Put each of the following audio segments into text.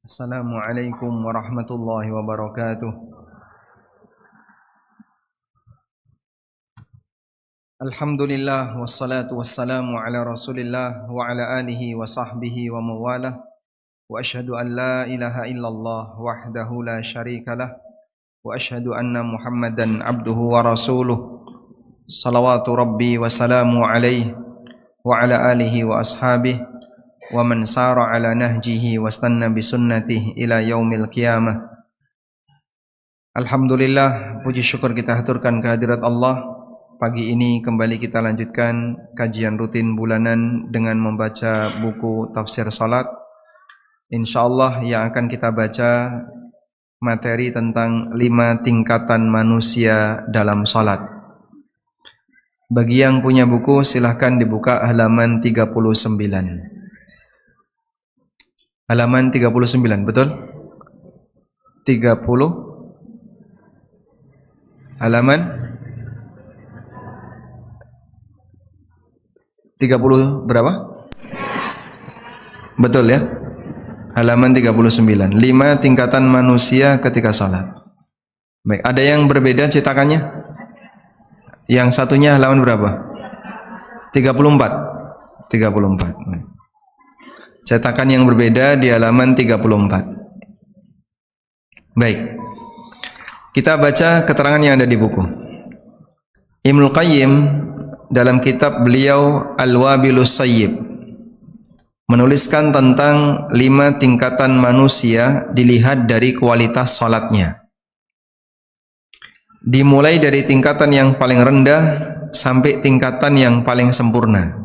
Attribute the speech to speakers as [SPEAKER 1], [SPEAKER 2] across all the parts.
[SPEAKER 1] Assalamualaikum warahmatullahi wabarakatuh. Alhamdulillah wassalatu wassalamu ala Rasulillah wa ala alihi wa sahbihi wa mawalah. Wa asyhadu an la ilaha illallah wahdahu la syarikalah wa asyhadu anna Muhammadan abduhu wa rasuluh. Salawatu rabbi wa salamu alaihi wa ala alihi wa ashabihi wa man sara ala nahjihi wastanna bisunnatihi ila yaumil qiyamah. Alhamdulillah, puji syukur kita haturkan kehadirat Allah. Pagi ini kembali kita lanjutkan kajian rutin bulanan dengan membaca buku tafsir salat. Insyaallah yang akan kita baca materi tentang 5 tingkatan manusia dalam salat. Bagi yang punya buku silahkan dibuka halaman 39. Halaman 39, betul? 30 halaman 30 berapa? Betul ya? Halaman 39. 5 tingkatan manusia ketika salat. Baik, ada yang berbeda cetakannya? Yang satunya halaman berapa? 34. 34. Baik. Cetakan yang berbeda di halaman 34. Baik. Kita baca keterangan yang ada di buku. Ibnu Qayyim dalam kitab beliau Al-Wabilus Sayyib menuliskan tentang 5 tingkatan manusia dilihat dari kualitas salatnya. Dimulai dari tingkatan yang paling rendah sampai tingkatan yang paling sempurna.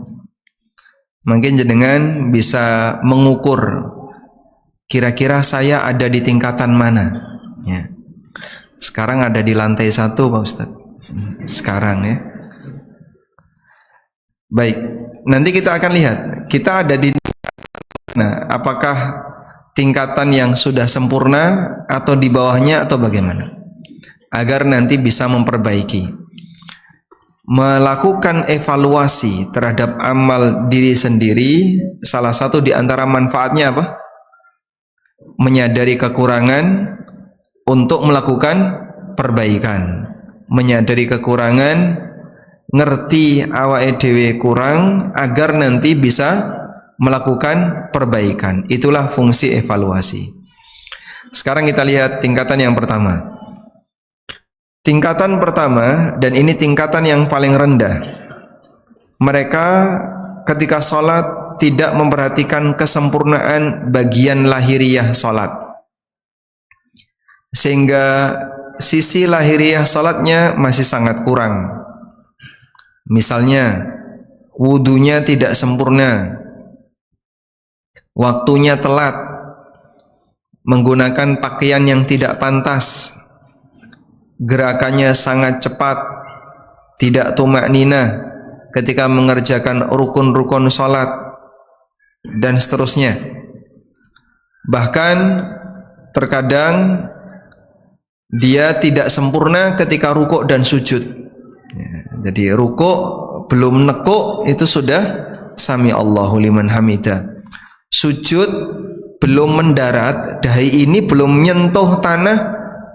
[SPEAKER 1] Mungkin jenengan bisa mengukur kira-kira saya ada di tingkatan mana ya. Sekarang ada di lantai 1 Pak Ustaz. Sekarang ya. Baik, nanti kita akan lihat kita ada di nah, apakah tingkatan yang sudah sempurna atau di bawahnya atau bagaimana, agar nanti bisa memperbaiki. Melakukan evaluasi terhadap amal diri sendiri, salah satu di antara manfaatnya apa? Menyadari kekurangan untuk melakukan perbaikan. Menyadari kekurangan, ngerti awake dhewe kurang agar nanti bisa melakukan perbaikan. Itulah fungsi evaluasi. Sekarang kita lihat tingkatan yang pertama. Tingkatan pertama, dan ini tingkatan yang paling rendah. Mereka ketika sholat tidak memperhatikan kesempurnaan bagian lahiriah sholat, sehingga sisi lahiriah sholatnya masih sangat kurang. Misalnya wudunya tidak sempurna, waktunya telat, menggunakan pakaian yang tidak pantas, gerakannya sangat cepat, tidak tumakninah ketika mengerjakan rukun-rukun sholat, dan seterusnya. Bahkan terkadang dia tidak sempurna ketika rukuk dan sujud ya, jadi rukuk belum nekuk itu sudah sami Allahu liman hamidah. Sujud belum mendarat, dahi ini belum menyentuh tanah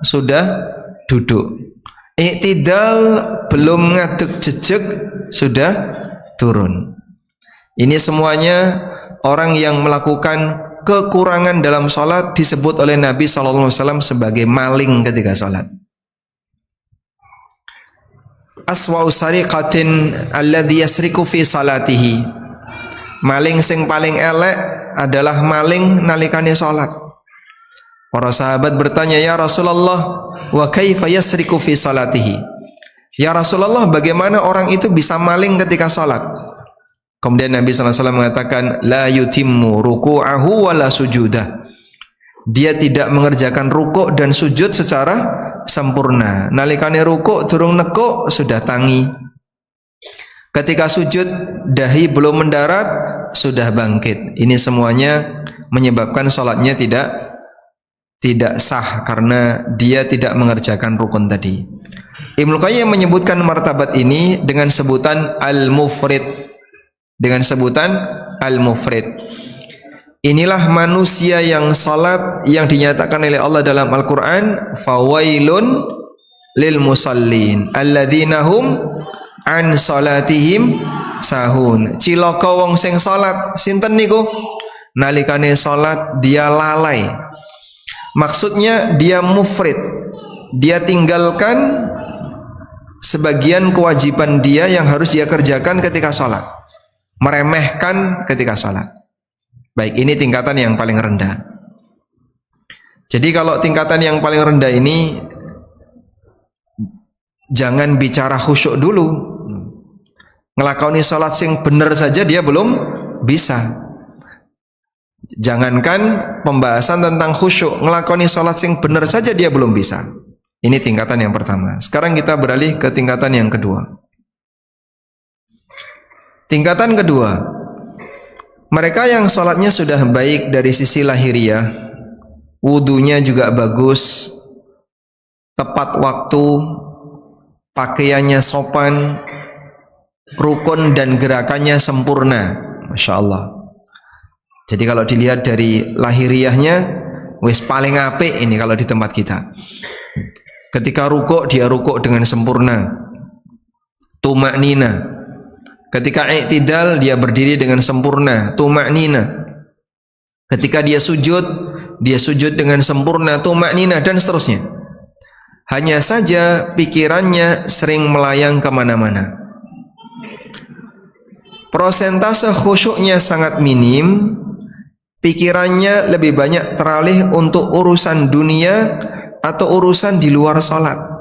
[SPEAKER 1] sudah duduk. Iktidal belum ngadeg jejeg sudah turun. Ini semuanya orang yang melakukan kekurangan dalam sholat disebut oleh Nabi SAW sebagai maling ketika sholat. Aswa'u sariqatin alladhi yasriku fi salatihi. Maling sing paling elek adalah maling nalikane sholat. Para sahabat bertanya, ya Rasulullah, wa kaifa yasriku fi salatihi? Ya Rasulullah, bagaimana orang itu bisa maling ketika salat? Kemudian Nabi SAW mengatakan, la yutimmu ruku'ahu wa la sujudah. Dia tidak mengerjakan rukuk dan sujud secara sempurna. Nalikane rukuk durung nekuk sudah tangi. Ketika sujud dahi belum mendarat sudah bangkit. Ini semuanya menyebabkan salatnya tidak sah karena dia tidak mengerjakan rukun tadi. Ibnu Qayyim menyebutkan martabat ini dengan sebutan al-mufrid. Dengan sebutan al-mufrid. Inilah manusia yang salat yang dinyatakan oleh Allah dalam Al-Quran, fawailun lil musallin alladzina hum an salatihim sahun. Cilaka wong sing salat. Sinten niku? Nalikane salat dia lalai. Maksudnya dia mufrid. Dia tinggalkan sebagian kewajiban dia yang harus dia kerjakan ketika salat. Meremehkan ketika salat. Baik, ini tingkatan yang paling rendah. Jadi kalau tingkatan yang paling rendah ini, jangan bicara khusyuk dulu. Ngelakoni sholat sing bener saja dia belum bisa. Jangankan pembahasan tentang khusyuk, ngelakoni sholat sing bener saja dia belum bisa. Ini tingkatan yang pertama. Sekarang kita beralih ke tingkatan yang kedua. Tingkatan kedua, mereka yang sholatnya sudah baik dari sisi lahiriah, wudunya juga bagus, tepat waktu, pakaiannya sopan, rukun dan gerakannya sempurna. Masya Allah. Jadi kalau dilihat dari lahiriahnya, wis paling apik ini kalau di tempat kita. Ketika rukuk, dia rukuk dengan sempurna, tumaknina. Ketika i'tidal, dia berdiri dengan sempurna, tumaknina. Ketika dia sujud dengan sempurna, tumaknina, dan seterusnya. Hanya saja pikirannya sering melayang kemana-mana. Prosentase khusyuknya sangat minim. Pikirannya lebih banyak teralih untuk urusan dunia atau urusan di luar sholat.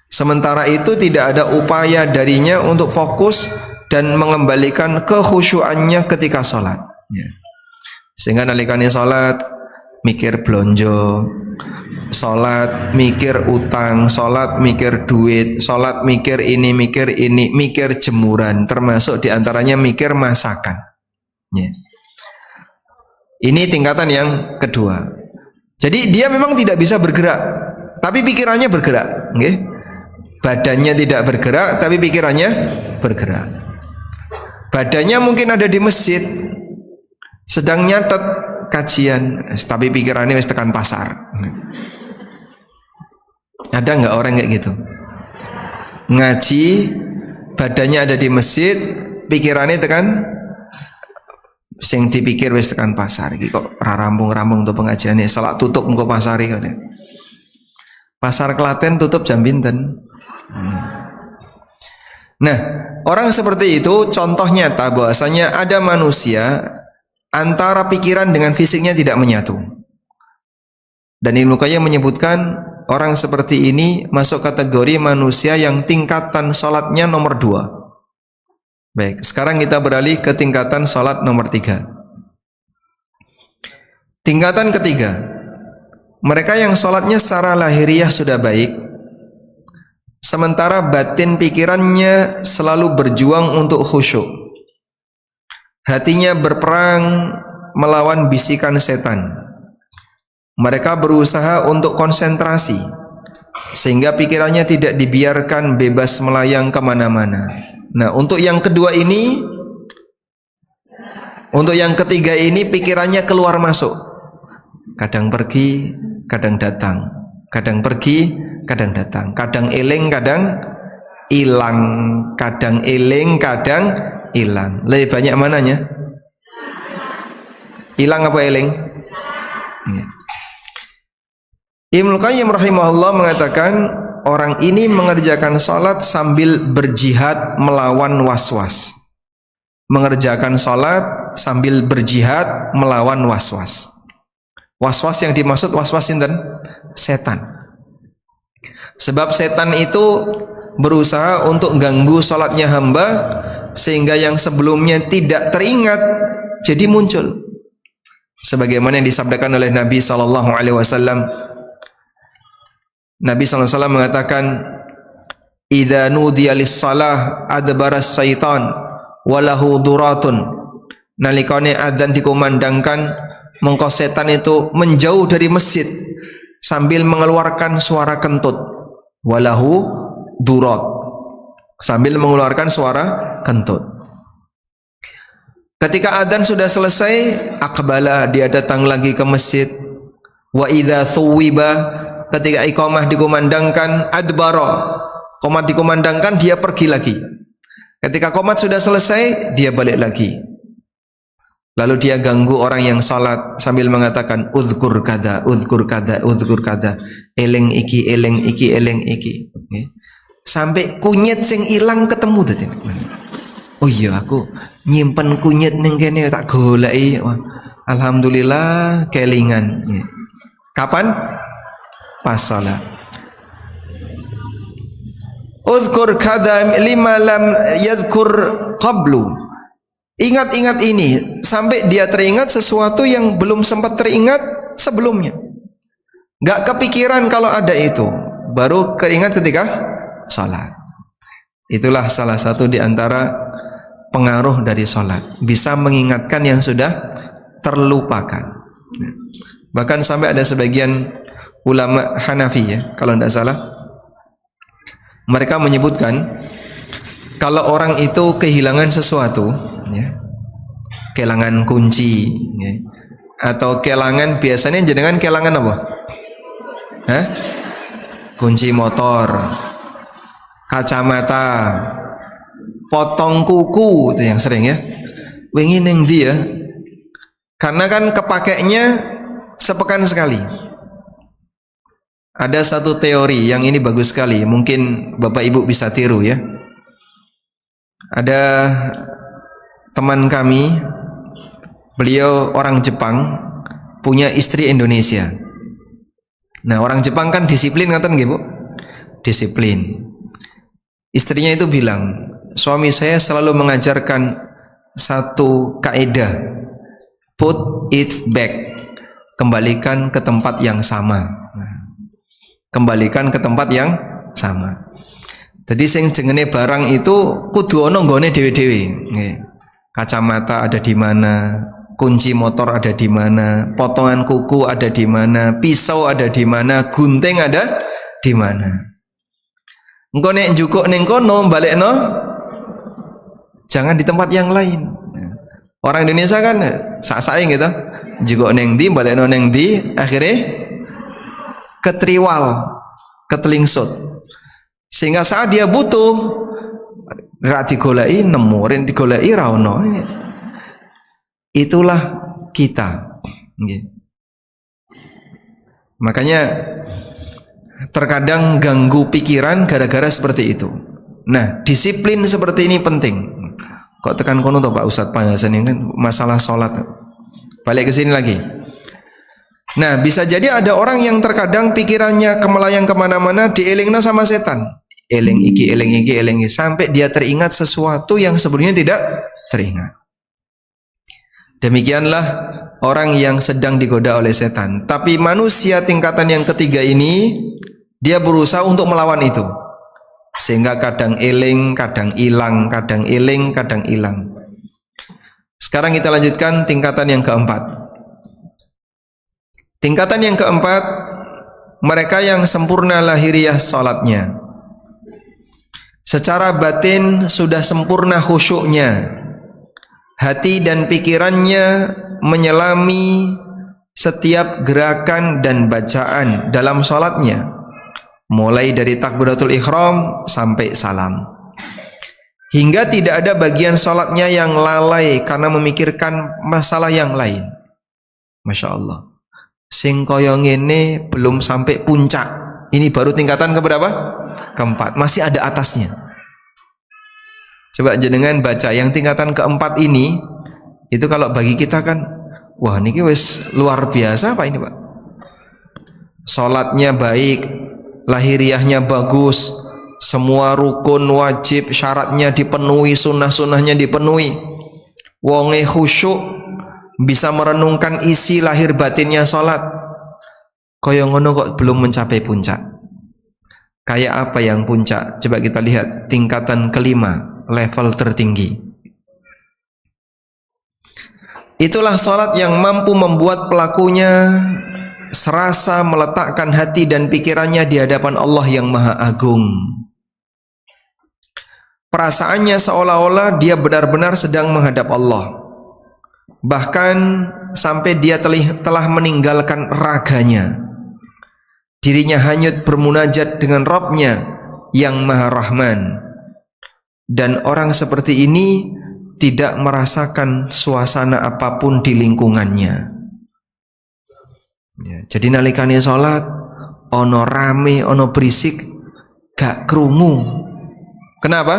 [SPEAKER 1] Sementara itu tidak ada upaya darinya untuk fokus dan mengembalikan kekhusyuannya ketika sholat. Sehingga nalikane sholat mikir blonjo, sholat mikir utang, sholat mikir duit, sholat mikir ini, mikir jemuran, termasuk diantaranya mikir masakan. Ini tingkatan yang kedua. Jadi dia memang tidak bisa bergerak, tapi pikirannya bergerak. Badannya tidak bergerak, tapi pikirannya bergerak. Badannya mungkin ada di masjid, sedang nyatet kajian, tapi pikirannya wis tekan pasar. Ada nggak orang kayak gitu? Ngaji, badannya ada di masjid, pikirannya tekan, sing dipikir wis tekan pasar. Iki kok rampung-rampung untuk pengajiannya, salat tutup engko pasar iki. Pasar Klaten tutup jam pinten? Nah, orang seperti itu contoh nyata bahwasanya ada manusia antara pikiran dengan fisiknya tidak menyatu. Dan Ibnu Qayyim menyebutkan orang seperti ini masuk kategori manusia yang tingkatan sholatnya nomor 2. Baik, sekarang kita beralih ke tingkatan sholat nomor 3. Tingkatan ketiga, mereka yang sholatnya secara lahiriah sudah baik, sementara batin pikirannya selalu berjuang untuk khusyuk. Hatinya berperang melawan bisikan setan. Mereka berusaha untuk konsentrasi, sehingga pikirannya tidak dibiarkan bebas melayang kemana-mana. Nah, untuk yang kedua ini, untuk yang ketiga ini pikirannya keluar masuk. Kadang pergi, kadang datang. Kadang pergi, kadang datang. Kadang eling, kadang hilang. Kadang eling, kadang hilang. Lebih banyak mananya? Hilang apa eling? Ibnu Qayyim rahimahullah mengatakan orang ini mengerjakan salat sambil berjihad melawan was-was. Mengerjakan salat sambil berjihad melawan was-was. Was-was yang dimaksud was-was sinten? Setan. Sebab setan itu berusaha untuk ganggu salatnya hamba sehingga yang sebelumnya tidak teringat jadi muncul. Sebagaimana yang disabdakan oleh Nabi sallallahu alaihi wasallam. Nabi sallallahu alaihi wasallam mengatakan, "Idza nudiya lis-shalah adbara syaitan wa lahu duratun." Nalikane adzan dikumandangkan, mongko setan itu menjauh dari masjid sambil mengeluarkan suara kentut. Walahu durat, sambil mengeluarkan suara kentut. Ketika adzan sudah selesai, aqbala, dia datang lagi ke masjid. Wa idza thuwiba, ketika iqamah dikumandangkan, adbara, qomat dikumandangkan, dia pergi lagi. Ketika qomat sudah selesai, dia balik lagi. Lalu dia ganggu orang yang salat sambil mengatakan uzkur kada, uzkur kada, uzkur kada, eling iki, eling iki, eling iki. Sampai kunyit sing ilang ketemu tadi. Oh iya, aku nyimpen kunyit ning kene tak goleki. Alhamdulillah kelingan. Kapan? Pas salat. Uzkur kada lima lam yadhkur qablu. Ingat-ingat ini sampai dia teringat sesuatu yang belum sempat teringat sebelumnya. Gak kepikiran kalau ada itu, baru keingat ketika salat. Itulah salah satu di antara pengaruh dari salat, bisa mengingatkan yang sudah terlupakan. Bahkan sampai ada sebagian ulama Hanafi, ya, kalau tidak salah, mereka menyebutkan kalau orang itu kehilangan sesuatu, ya, kehilangan kunci, ya, atau kehilangan, biasanya jenengan kehilangan apa? Hah? Kunci motor, kacamata, potong kuku, itu yang sering, ya. Wingi ning ndi ya? Karena kan kepakainya sepekan sekali. Ada satu teori yang ini bagus sekali, mungkin Bapak Ibu bisa tiru, ya. Ada teman kami, beliau orang Jepang, punya istri Indonesia. Nah, orang Jepang kan disiplin, ngaten nggih, Bu? Disiplin. Istrinya itu bilang, suami saya selalu mengajarkan satu kaidah, put it back, kembalikan ke tempat yang sama. Nah, kembalikan ke tempat yang sama. Jadi sing jengene barang itu kudu ana nggone dhewe-dhewe. Nggih. Kacamata ada di mana, kunci motor ada di mana, potongan kuku ada di mana, pisau ada di mana, gunting ada di mana. Engko nek njukuk ning kono balekno jangan di tempat yang lain. Orang Indonesia kan sak-sake gitu. Njukuk ning ndi balekno ning ndi, akhirnya ketriwal, ketelingsut. Sehingga saat dia butuh ra digoleki nemu, ren digoleki ra ono. Itulah kita. Makanya terkadang ganggu pikiran gara-gara seperti itu. Nah, disiplin seperti ini penting. Kok tekan kono toh Pak Ustadz Panjasan ini kan masalah sholat. Balik ke sini lagi. Nah, bisa jadi ada orang yang terkadang pikirannya kemelayang kemana-mana, dielingna sama setan. Eling iki, eling iki, eling iki, sampai dia teringat sesuatu yang sebelumnya tidak teringat. Demikianlah orang yang sedang digoda oleh setan. Tapi manusia tingkatan yang ketiga ini, dia berusaha untuk melawan itu. Sehingga kadang eling, kadang hilang, kadang eling, kadang hilang. Sekarang kita lanjutkan tingkatan yang keempat. Tingkatan yang keempat, mereka yang sempurna lahiriah salatnya. Secara batin sudah sempurna khusyuknya. Hati dan pikirannya menyelami setiap gerakan dan bacaan dalam salatnya, mulai dari takbiratul ihram sampai salam. Hingga tidak ada bagian salatnya yang lalai karena memikirkan masalah yang lain. Masya Allah. Sing kaya ngene belum sampai puncak. Ini baru tingkatan keberapa? Keempat. Masih ada atasnya. Coba jenengan baca yang tingkatan keempat ini. Itu kalau bagi kita kan, wah niki wis luar biasa Pak ini Pak. Salatnya baik, lahiriahnya bagus, semua rukun wajib syaratnya dipenuhi, sunnah-sunnahnya dipenuhi. Wonge khusyuk, bisa merenungkan isi lahir batinnya salat. Kaya ngono kok belum mencapai puncak. Kayak apa yang puncak? Coba kita lihat tingkatan kelima, level tertinggi. Itulah salat yang mampu membuat pelakunya serasa meletakkan hati dan pikirannya di hadapan Allah yang Maha Agung. Perasaannya seolah-olah dia benar-benar sedang menghadap Allah. bahkan sampai dia telah meninggalkan raganya. Dirinya hanyut bermunajat dengan Rabb-Nya yang Maha Rahman. Dan orang seperti ini tidak merasakan suasana apapun di lingkungannya. Ya, jadi nalikane sholat ono rame, ono berisik, gak krungu. Kenapa?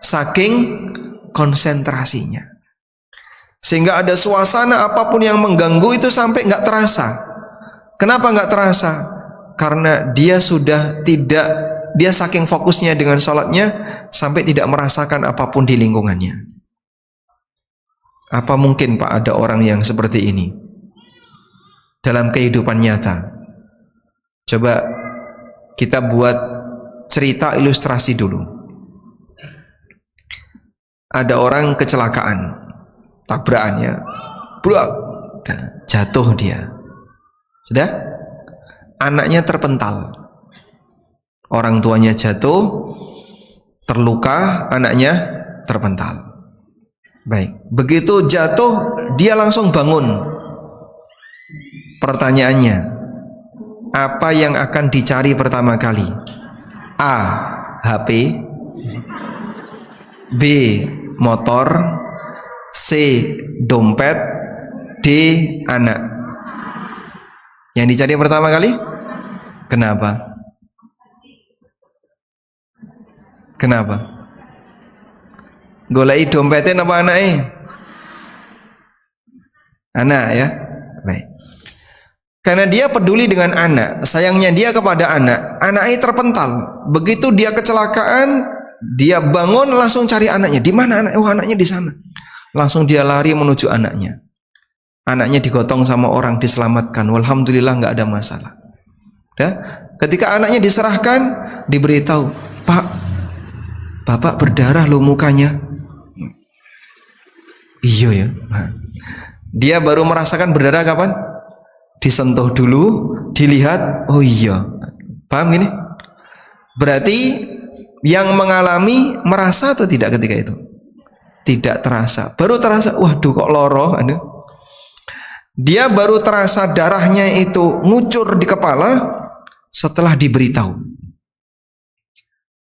[SPEAKER 1] Saking konsentrasinya. Sehingga ada suasana apapun yang mengganggu itu sampai gak terasa. Kenapa gak terasa? Karena dia dia saking fokusnya dengan sholatnya sampai tidak merasakan apapun di lingkungannya. Apa mungkin Pak ada orang yang seperti ini dalam kehidupan nyata? Coba kita buat cerita ilustrasi dulu. Ada orang kecelakaan, tabrakannya, jatuh dia. Sudah? Anaknya terpental. Orang tuanya jatuh, terluka, anaknya terpental. Baik, begitu jatuh dia langsung bangun. Pertanyaannya, apa yang akan dicari pertama kali? A. HP, B. Motor, C. Dompet, D. Anak. Yang dicari pertama kali? Kenapa? Kenapa? Golai dompetnya apa anaknya? Anak ya. Baik. Karena dia peduli dengan anak, sayangnya dia kepada anak. Anaknya terpental. Begitu dia kecelakaan, dia bangun langsung cari anaknya. Di mana anak? Oh, anaknya di sana. Langsung dia lari menuju anaknya. Anaknya digotong sama orang, diselamatkan. Walhamdulillah nggak ada masalah. Ya? Ketika anaknya diserahkan, diberitahu, Pak, Bapak berdarah loh mukanya. Iya ya. Nah, dia baru merasakan berdarah kapan? Disentuh dulu, dilihat, oh iya. Paham gini? Berarti yang mengalami merasa atau tidak ketika itu? Tidak terasa. Baru terasa, waduh kok loro. Dia baru terasa darahnya itu ngucur di kepala setelah diberitahu.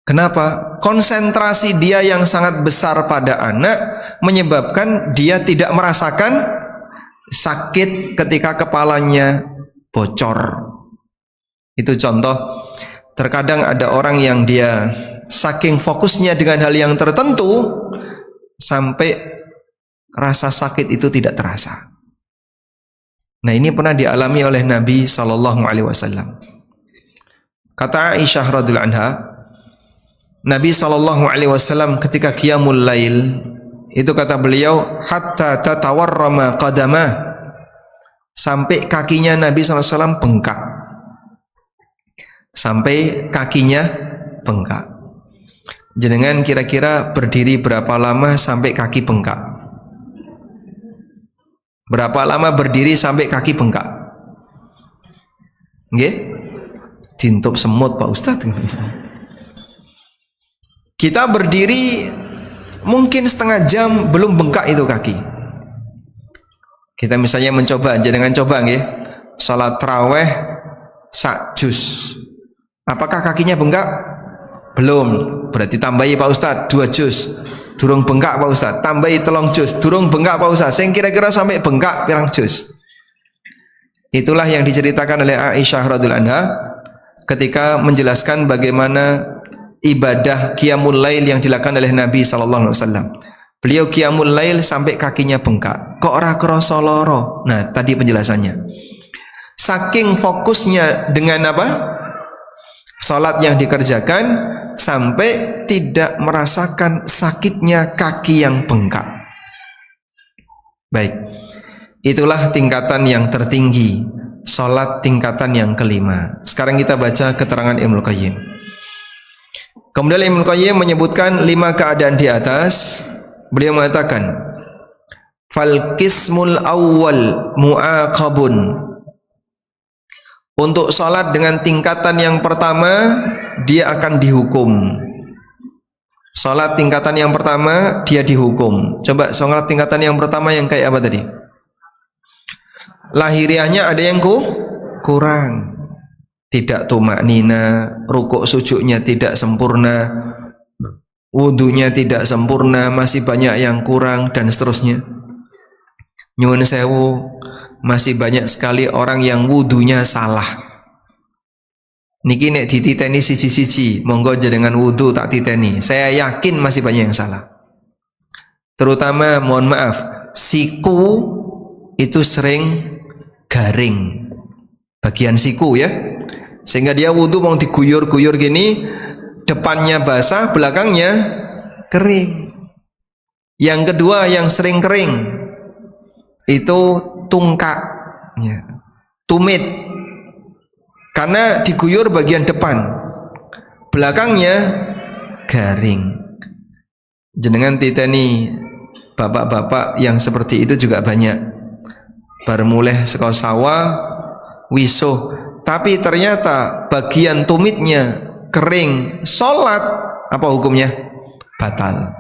[SPEAKER 1] Kenapa? Konsentrasi dia yang sangat besar pada anak menyebabkan dia tidak merasakan sakit ketika kepalanya bocor. Itu contoh. Terkadang ada orang yang dia saking fokusnya dengan hal yang tertentu sampai rasa sakit itu tidak terasa. Nah, ini pernah dialami oleh Nabi SAW. Kata Aisyah radhiyallahu anha, Nabi SAW ketika qiyamul lail itu kata beliau hatta tatawarrama qadamah, sampai kakinya Nabi SAW bengkak. Sampai kakinya bengkak. Jenengan kira-kira berdiri berapa lama sampai kaki bengkak? Berapa lama berdiri sampai kaki bengkak? Nggih? Dintup semut Pak Ustadz. Kita berdiri mungkin setengah jam belum bengkak itu kaki. Kita misalnya mencoba, jangan coba nggih. Salat tarawih sak juz. Apakah kakinya bengkak? Belum. Berarti tambahi Pak Ustadz 2 juz. Durung bengkak Pak Ustadz. Tambahi 3 juz. Durung bengkak Pak Ustadz. Sing kira-kira sampai bengkak pirang juz. Itulah yang diceritakan oleh Aisyah radhiyallahu anha ketika menjelaskan bagaimana ibadah qiyamul lail yang dilakukan oleh Nabi sallallahu alaihi wasallam. Beliau qiyamul lail sampai kakinya bengkak. Kok ora krasa lara? Nah, tadi penjelasannya. Saking fokusnya dengan apa? Salat yang dikerjakan sampai tidak merasakan sakitnya kaki yang bengkak. Baik. Itulah tingkatan yang tertinggi, salat tingkatan yang kelima. Sekarang kita baca keterangan Ibnu Qayyim. Kemudian Ibnu Qayyim menyebutkan 5 keadaan di atas. Beliau mengatakan, fal qismul awwal muaqabun. Untuk salat dengan tingkatan yang pertama, dia akan dihukum. Sholat tingkatan yang pertama dia dihukum. Coba sholat tingkatan yang pertama yang kayak apa tadi? Lahiriahnya ada yang kurang. Tidak tumaknina, rukuk sujudnya tidak sempurna, wudunya tidak sempurna, masih banyak yang kurang dan seterusnya. Nyuwun sewu, masih banyak sekali orang yang wudunya salah. Niki nek dititeni siji-siji, monggo jenengan wudu tak titeni. Saya yakin masih banyak yang salah. Terutama mohon maaf, siku itu sering garing. Bagian siku ya. Sehingga dia wudu mau diguyur-guyur gini, depannya basah, belakangnya kering. Yang kedua yang sering kering itu tungkak, ya. Tumit. Karena diguyur bagian depan, belakangnya garing. Jenengan titeni bapak-bapak yang seperti itu juga banyak. Baru mulai saka sawah wisuh, tapi ternyata bagian tumitnya kering. Sholat apa hukumnya? Batal.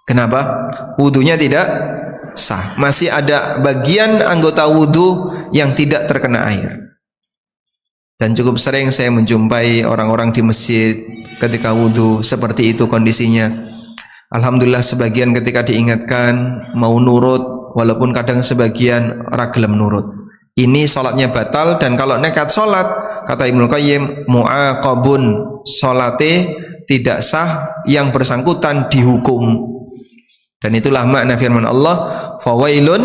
[SPEAKER 1] Kenapa? Wudunya tidak sah. Masih ada bagian anggota wudu yang tidak terkena air. Dan cukup sering saya menjumpai orang-orang di masjid ketika wudhu seperti itu kondisinya. Alhamdulillah sebagian ketika diingatkan mau nurut, walaupun kadang sebagian ragilem nurut. Ini sholatnya batal, dan kalau nekat sholat, kata Ibnu Qayyim, mu'aqabun, sholatnya tidak sah, yang bersangkutan dihukum. Dan itulah makna firman Allah, fawailun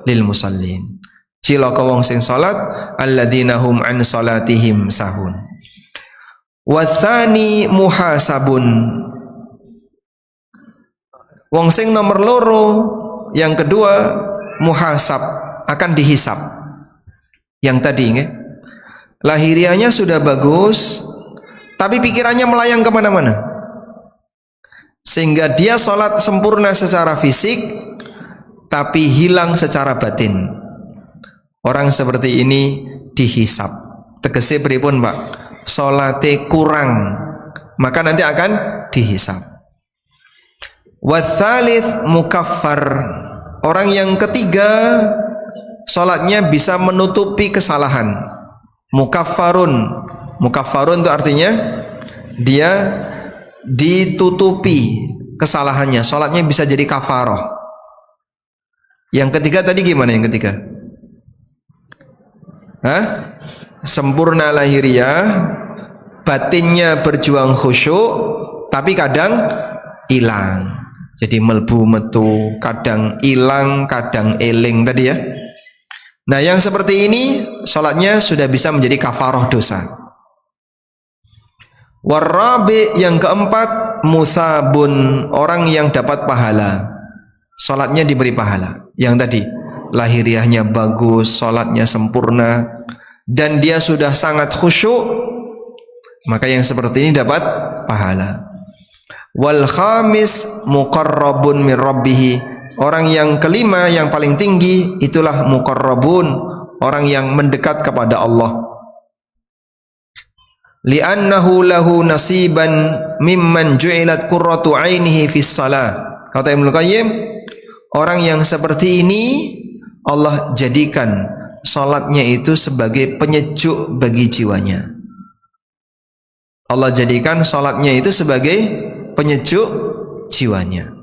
[SPEAKER 1] lil musallin. Cilaka wong sing salat alladzina hum an salatihim sahun. Watsani muhasabun. Wong sing nomor loro yang kedua muhasab, akan dihisab. Yang tadi nggih. Lahiriahnya sudah bagus, tapi pikirannya melayang kemana-mana. Sehingga dia salat sempurna secara fisik, tapi hilang secara batin. Orang seperti ini dihisab. Tegese pripun, Pak? Salate kurang, maka nanti akan dihisab. Watsalits mukaffar. Orang yang ketiga salatnya bisa menutupi kesalahan. Mukaffarun. Mukaffarun itu artinya dia ditutupi kesalahannya. Salatnya bisa jadi kafarah. Yang ketiga tadi gimana yang ketiga? Sempurna lahiriah, batinnya berjuang khusyuk, tapi kadang hilang. Jadi melbu metu, kadang hilang, kadang eling tadi ya. Nah yang seperti ini sholatnya sudah bisa menjadi kafaroh dosa. Warabi yang keempat musabun, orang yang dapat pahala, sholatnya diberi pahala. Yang tadi lahiriahnya bagus, sholatnya sempurna, dan dia sudah sangat khusyuk, maka yang seperti ini dapat pahala. Wal khamis muqarrabun min rabbih. Orang yang kelima yang paling tinggi itulah muqarrabun, orang yang mendekat kepada Allah. Li'annahu lahu nasiban mimman ju'ilat qurratu 'ainihi fis shalah. Kata Ibnu Qayyim, orang yang seperti ini Allah jadikan salatnya itu sebagai penyejuk bagi jiwanya. Allah jadikan salatnya itu sebagai penyejuk jiwanya,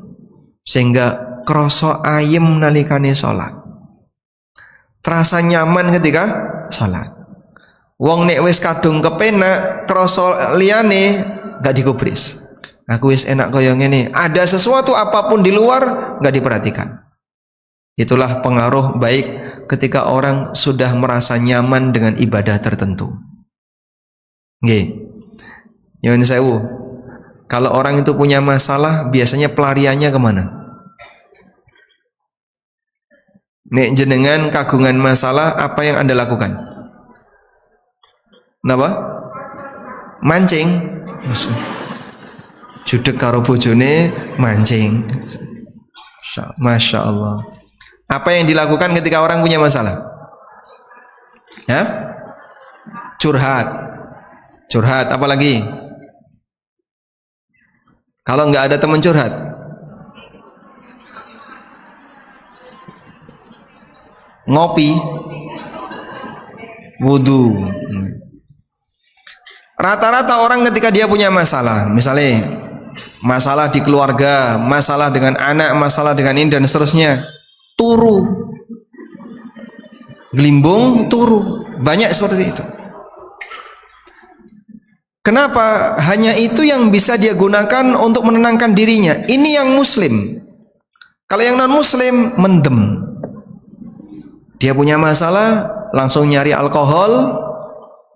[SPEAKER 1] sehingga krasa ayem nalikane salat, terasa nyaman ketika salat. Wong nek wis kadung kepenak, krasa liyane gak digubris. Aku wis enak kaya ngene, ada sesuatu apapun di luar gak diperhatikan. Itulah pengaruh baik ketika orang sudah merasa nyaman dengan ibadah tertentu. Nggih. Nyuwun sewu. Kalau orang itu punya masalah, biasanya pelariannya kemana? Nek jenengan kagungan masalah, apa yang Anda lakukan? Napa? Mancing. Judek karo bojone mancing. Masya Allah. Apa yang dilakukan ketika orang punya masalah? Ya? Curhat. Curhat, apa lagi? Kalau nggak ada teman curhat, ngopi, wudu. Rata-rata orang ketika dia punya masalah, misalnya masalah di keluarga, masalah dengan anak, masalah dengan ini dan seterusnya, turu, gelimbung, turu, banyak seperti itu. Kenapa? Hanya itu yang bisa dia gunakan untuk menenangkan dirinya. Ini yang muslim. Kalau yang non muslim, mendem. Dia punya masalah, langsung nyari alkohol,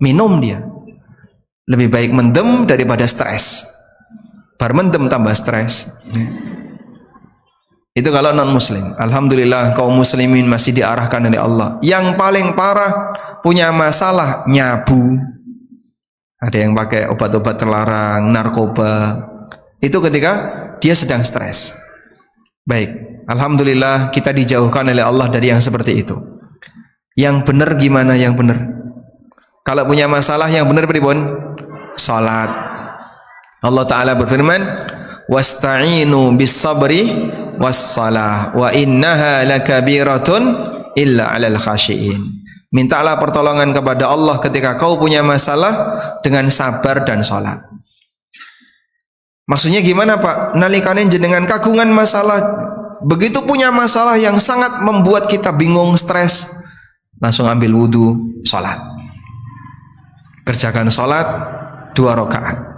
[SPEAKER 1] minum dia. Lebih baik mendem daripada stres. Bar mendem tambah stres. Itu kalau non muslim. Alhamdulillah kaum muslimin masih diarahkan oleh Allah. Yang paling parah punya masalah nyabu. Ada yang pakai obat-obat terlarang, narkoba. Itu ketika dia sedang stres. Baik, alhamdulillah kita dijauhkan oleh Allah dari yang seperti itu. Yang benar gimana yang benar? Kalau punya masalah yang benar pripun? Salat. Allah Ta'ala berfirman, wasta'inu bis sabri was salah wa innaha lakabiratun illa 'alal khashiin. Mintalah pertolongan kepada Allah ketika kau punya masalah dengan sabar dan salat. Maksudnya gimana Pak? Nalikane jenengan kagungan masalah, begitu punya masalah yang sangat membuat kita bingung, stres, langsung ambil wudu, salat. Kerjakan salat 2 rakaat.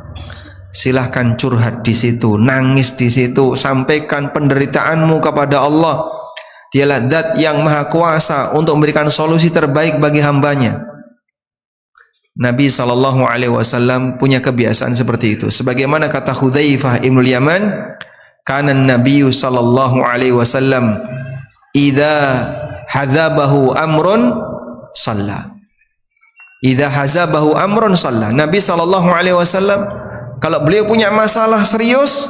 [SPEAKER 1] Silahkan curhat di situ, nangis di situ, sampaikan penderitaanmu kepada Allah. Dialah zat yang maha kuasa untuk memberikan solusi terbaik bagi hambanya. Nabi SAW punya kebiasaan seperti itu. Sebagaimana kata Hudzaifah ibnul Yaman, kana Nabi SAW idza hadzabahu amrun shalla. Idza hazabahu amrun shalla. Nabi SAW kalau beliau punya masalah serius,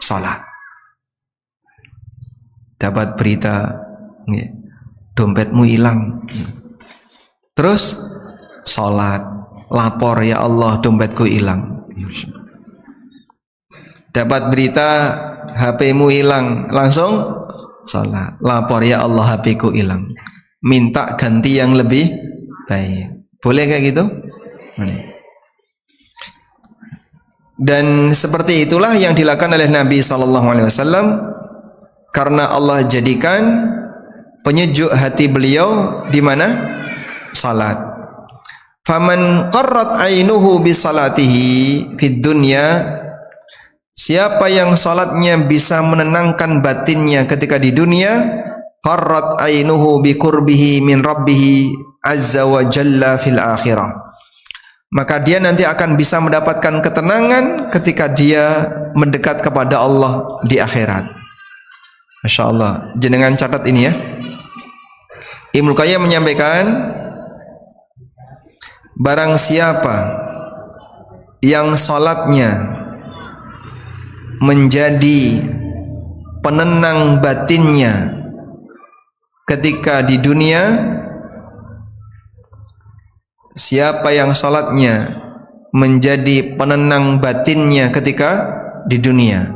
[SPEAKER 1] salat. Dapat berita, dompetmu hilang, terus salat, lapor, ya Allah dompetku hilang. Dapat berita HP-mu hilang, langsung salat, lapor, ya Allah HP-ku hilang, minta ganti yang lebih baik. Boleh kayak gitu? Dan seperti itulah yang dilakukan oleh Nabi SAW, karena Allah jadikan penyejuk hati beliau di mana? Salat. Faman qarrat ainuhu bi salatihi fid dunya, siapa yang salatnya bisa menenangkan batinnya ketika di dunia, qarrat ainuhu bi qurbihi min rabbih azza wa jalla fil akhirah, maka dia nanti akan bisa mendapatkan ketenangan ketika dia mendekat kepada Allah di akhirat. Masya Allah, jenengan catat ini ya. Ibnu Qayyim menyampaikan, barang siapa yang salatnya menjadi penenang batinnya ketika di dunia, siapa yang salatnya menjadi penenang batinnya ketika di dunia,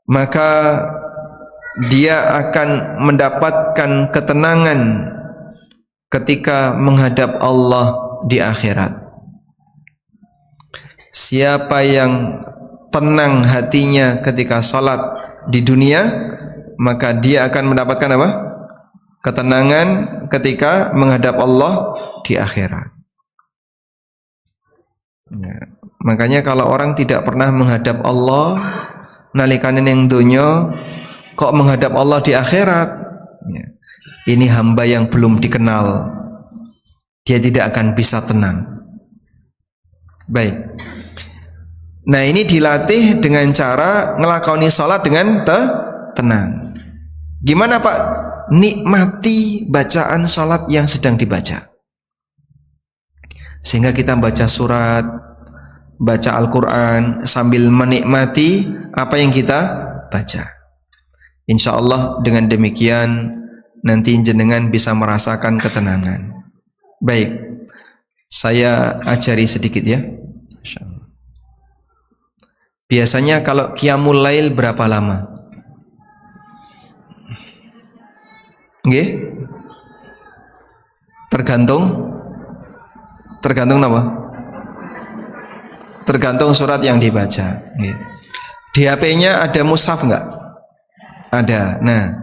[SPEAKER 1] maka dia akan mendapatkan ketenangan ketika menghadap Allah di akhirat. Siapa yang tenang hatinya ketika salat di dunia, maka dia akan mendapatkan apa? Ketenangan ketika menghadap Allah di akhirat. Ya. Makanya kalau orang tidak pernah menghadap Allah nalikane ning donya, kok menghadap Allah di akhirat, ya, ini hamba yang belum dikenal, dia tidak akan bisa tenang. Baik. Nah, ini dilatih dengan cara ngelakoni sholat dengan tenang. Gimana Pak? Nikmati bacaan sholat yang sedang dibaca, sehingga kita baca surat, baca Al-Quran sambil menikmati apa yang kita baca. Insya Allah dengan demikian nanti jenengan bisa merasakan ketenangan. Baik, saya ajari sedikit ya. biasanya kalau qiyamul lail berapa lama? Nggih? Tergantung apa? Tergantung surat yang dibaca. Nggih. Di HP-nya ada mushaf enggak? Ada. Nah,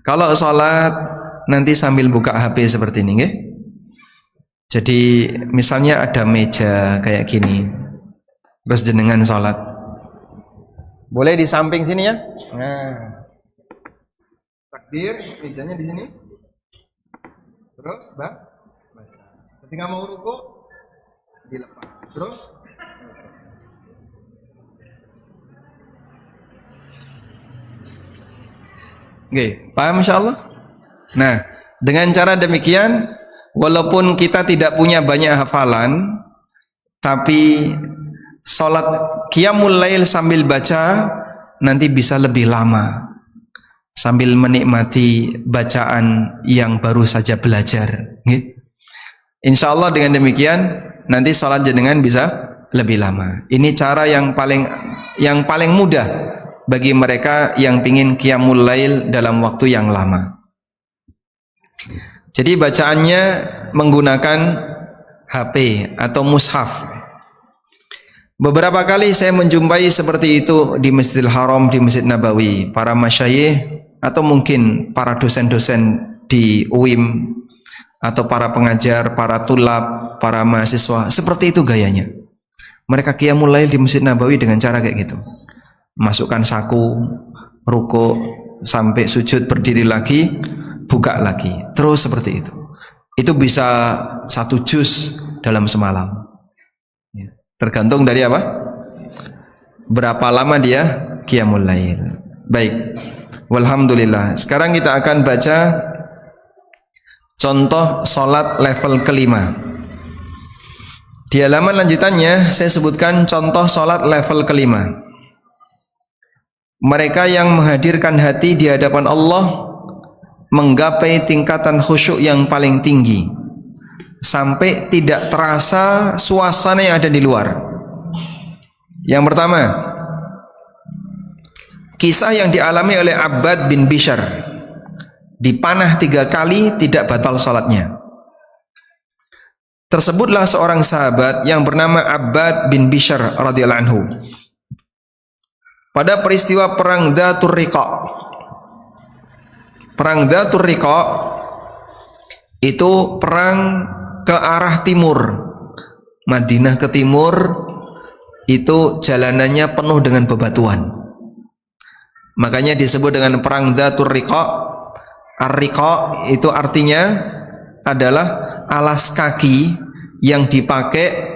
[SPEAKER 1] kalau sholat nanti sambil buka HP seperti ini, nggih. Jadi misalnya ada meja kayak gini, terus jenengan sholat, boleh di samping sini ya. Nah, takbir, mejanya di sini, terus baca. Ketika mau ruku dilepas, terus. Oke, paham insyaallah? Nah, dengan cara demikian, walaupun kita tidak punya banyak hafalan, tapi sholat qiyamul lail sambil baca nanti bisa lebih lama, sambil menikmati bacaan yang baru saja belajar. Insyaallah dengan demikian nanti sholat jenengan bisa lebih lama. Ini cara yang paling mudah bagi mereka yang pingin qiyamul lail dalam waktu yang lama. Jadi bacaannya menggunakan HP atau mushaf. Beberapa kali saya menjumpai seperti itu di Masjidil Haram, di Masjid Nabawi, para masyayikh atau mungkin para dosen-dosen di UIM atau para pengajar, para tulab, para mahasiswa, seperti itu gayanya. Mereka qiyamul lail di Masjid Nabawi dengan cara kayak gitu. Masukkan saku, ruku, sampai sujud, berdiri lagi, buka lagi, terus seperti itu. Itu bisa 1 juz dalam semalam. Tergantung dari apa? Berapa lama dia qiyamul lail. Baik, walhamdulillah. Sekarang kita akan baca contoh sholat level kelima. Di halaman lanjutannya saya sebutkan contoh sholat level kelima. Mereka yang menghadirkan hati di hadapan Allah menggapai tingkatan khusyuk yang paling tinggi sampai tidak terasa suasana yang ada di luar. Yang pertama, kisah yang dialami oleh Abbad bin Bishr, dipanah 3 kali tidak batal sholatnya. Tersebutlah seorang sahabat yang bernama Abbad bin Bishr radhiyallahu anhu. Pada peristiwa perang Dzatur Riqa. Perang Dzatur Riqa itu perang ke arah timur. Madinah ke timur itu jalanannya penuh dengan bebatuan. Makanya disebut dengan perang Dzatur Riqa. Ar-Riqa itu artinya adalah alas kaki yang dipakai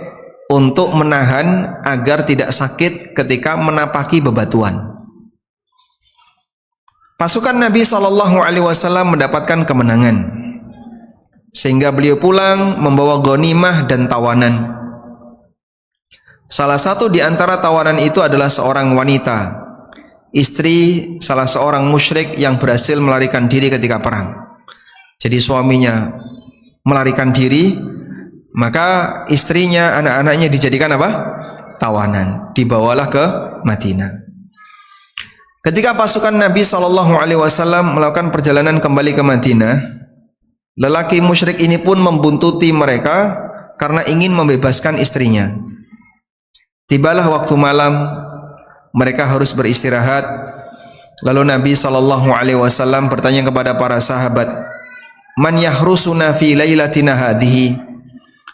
[SPEAKER 1] untuk menahan agar tidak sakit ketika menapaki bebatuan. Pasukan Nabi SAW mendapatkan kemenangan, sehingga beliau pulang membawa ghanimah dan tawanan. Salah satu di antara tawanan itu adalah seorang wanita, istri salah seorang musyrik yang berhasil melarikan diri ketika perang. Jadi suaminya melarikan diri, maka istrinya, anak-anaknya dijadikan apa? Tawanan. Dibawalah ke Madinah. Ketika pasukan Nabi SAW melakukan perjalanan kembali ke Madinah, lelaki musyrik ini pun membuntuti mereka karena ingin membebaskan istrinya. Tibalah waktu malam, mereka harus beristirahat. Lalu Nabi SAW bertanya kepada para sahabat, "Man yahrusuna fi lailatina hadhihi?"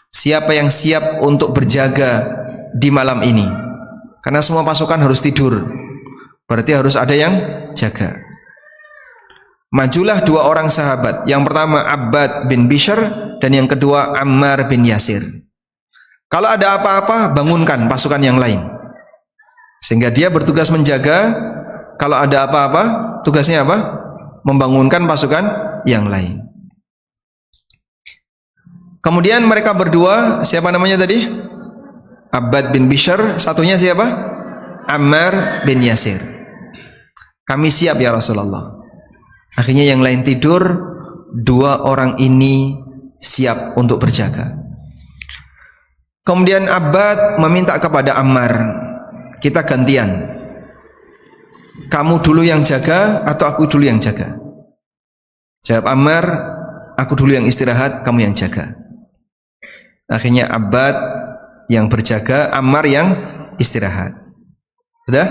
[SPEAKER 1] Siapa yang siap untuk berjaga di malam ini? Karena semua pasukan harus tidur, berarti harus ada yang jaga. Majulah 2 orang sahabat. Yang pertama Abbad bin Bishr dan yang kedua Ammar bin Yasir. Kalau ada apa-apa, bangunkan pasukan yang lain. Sehingga dia bertugas menjaga. Kalau ada apa-apa, tugasnya apa? Membangunkan pasukan yang lain. Kemudian mereka berdua, siapa namanya tadi? Abbad bin Bishr, satunya siapa? Ammar bin Yasir. Kami siap ya Rasulullah. Akhirnya yang lain tidur, 2 orang ini siap untuk berjaga. Kemudian Abbad meminta kepada Ammar, kita gantian. Kamu dulu yang jaga atau aku dulu yang jaga? Jawab Ammar, aku dulu yang istirahat, kamu yang jaga. Akhirnya Abbad yang berjaga, Ammar yang istirahat. Sudah?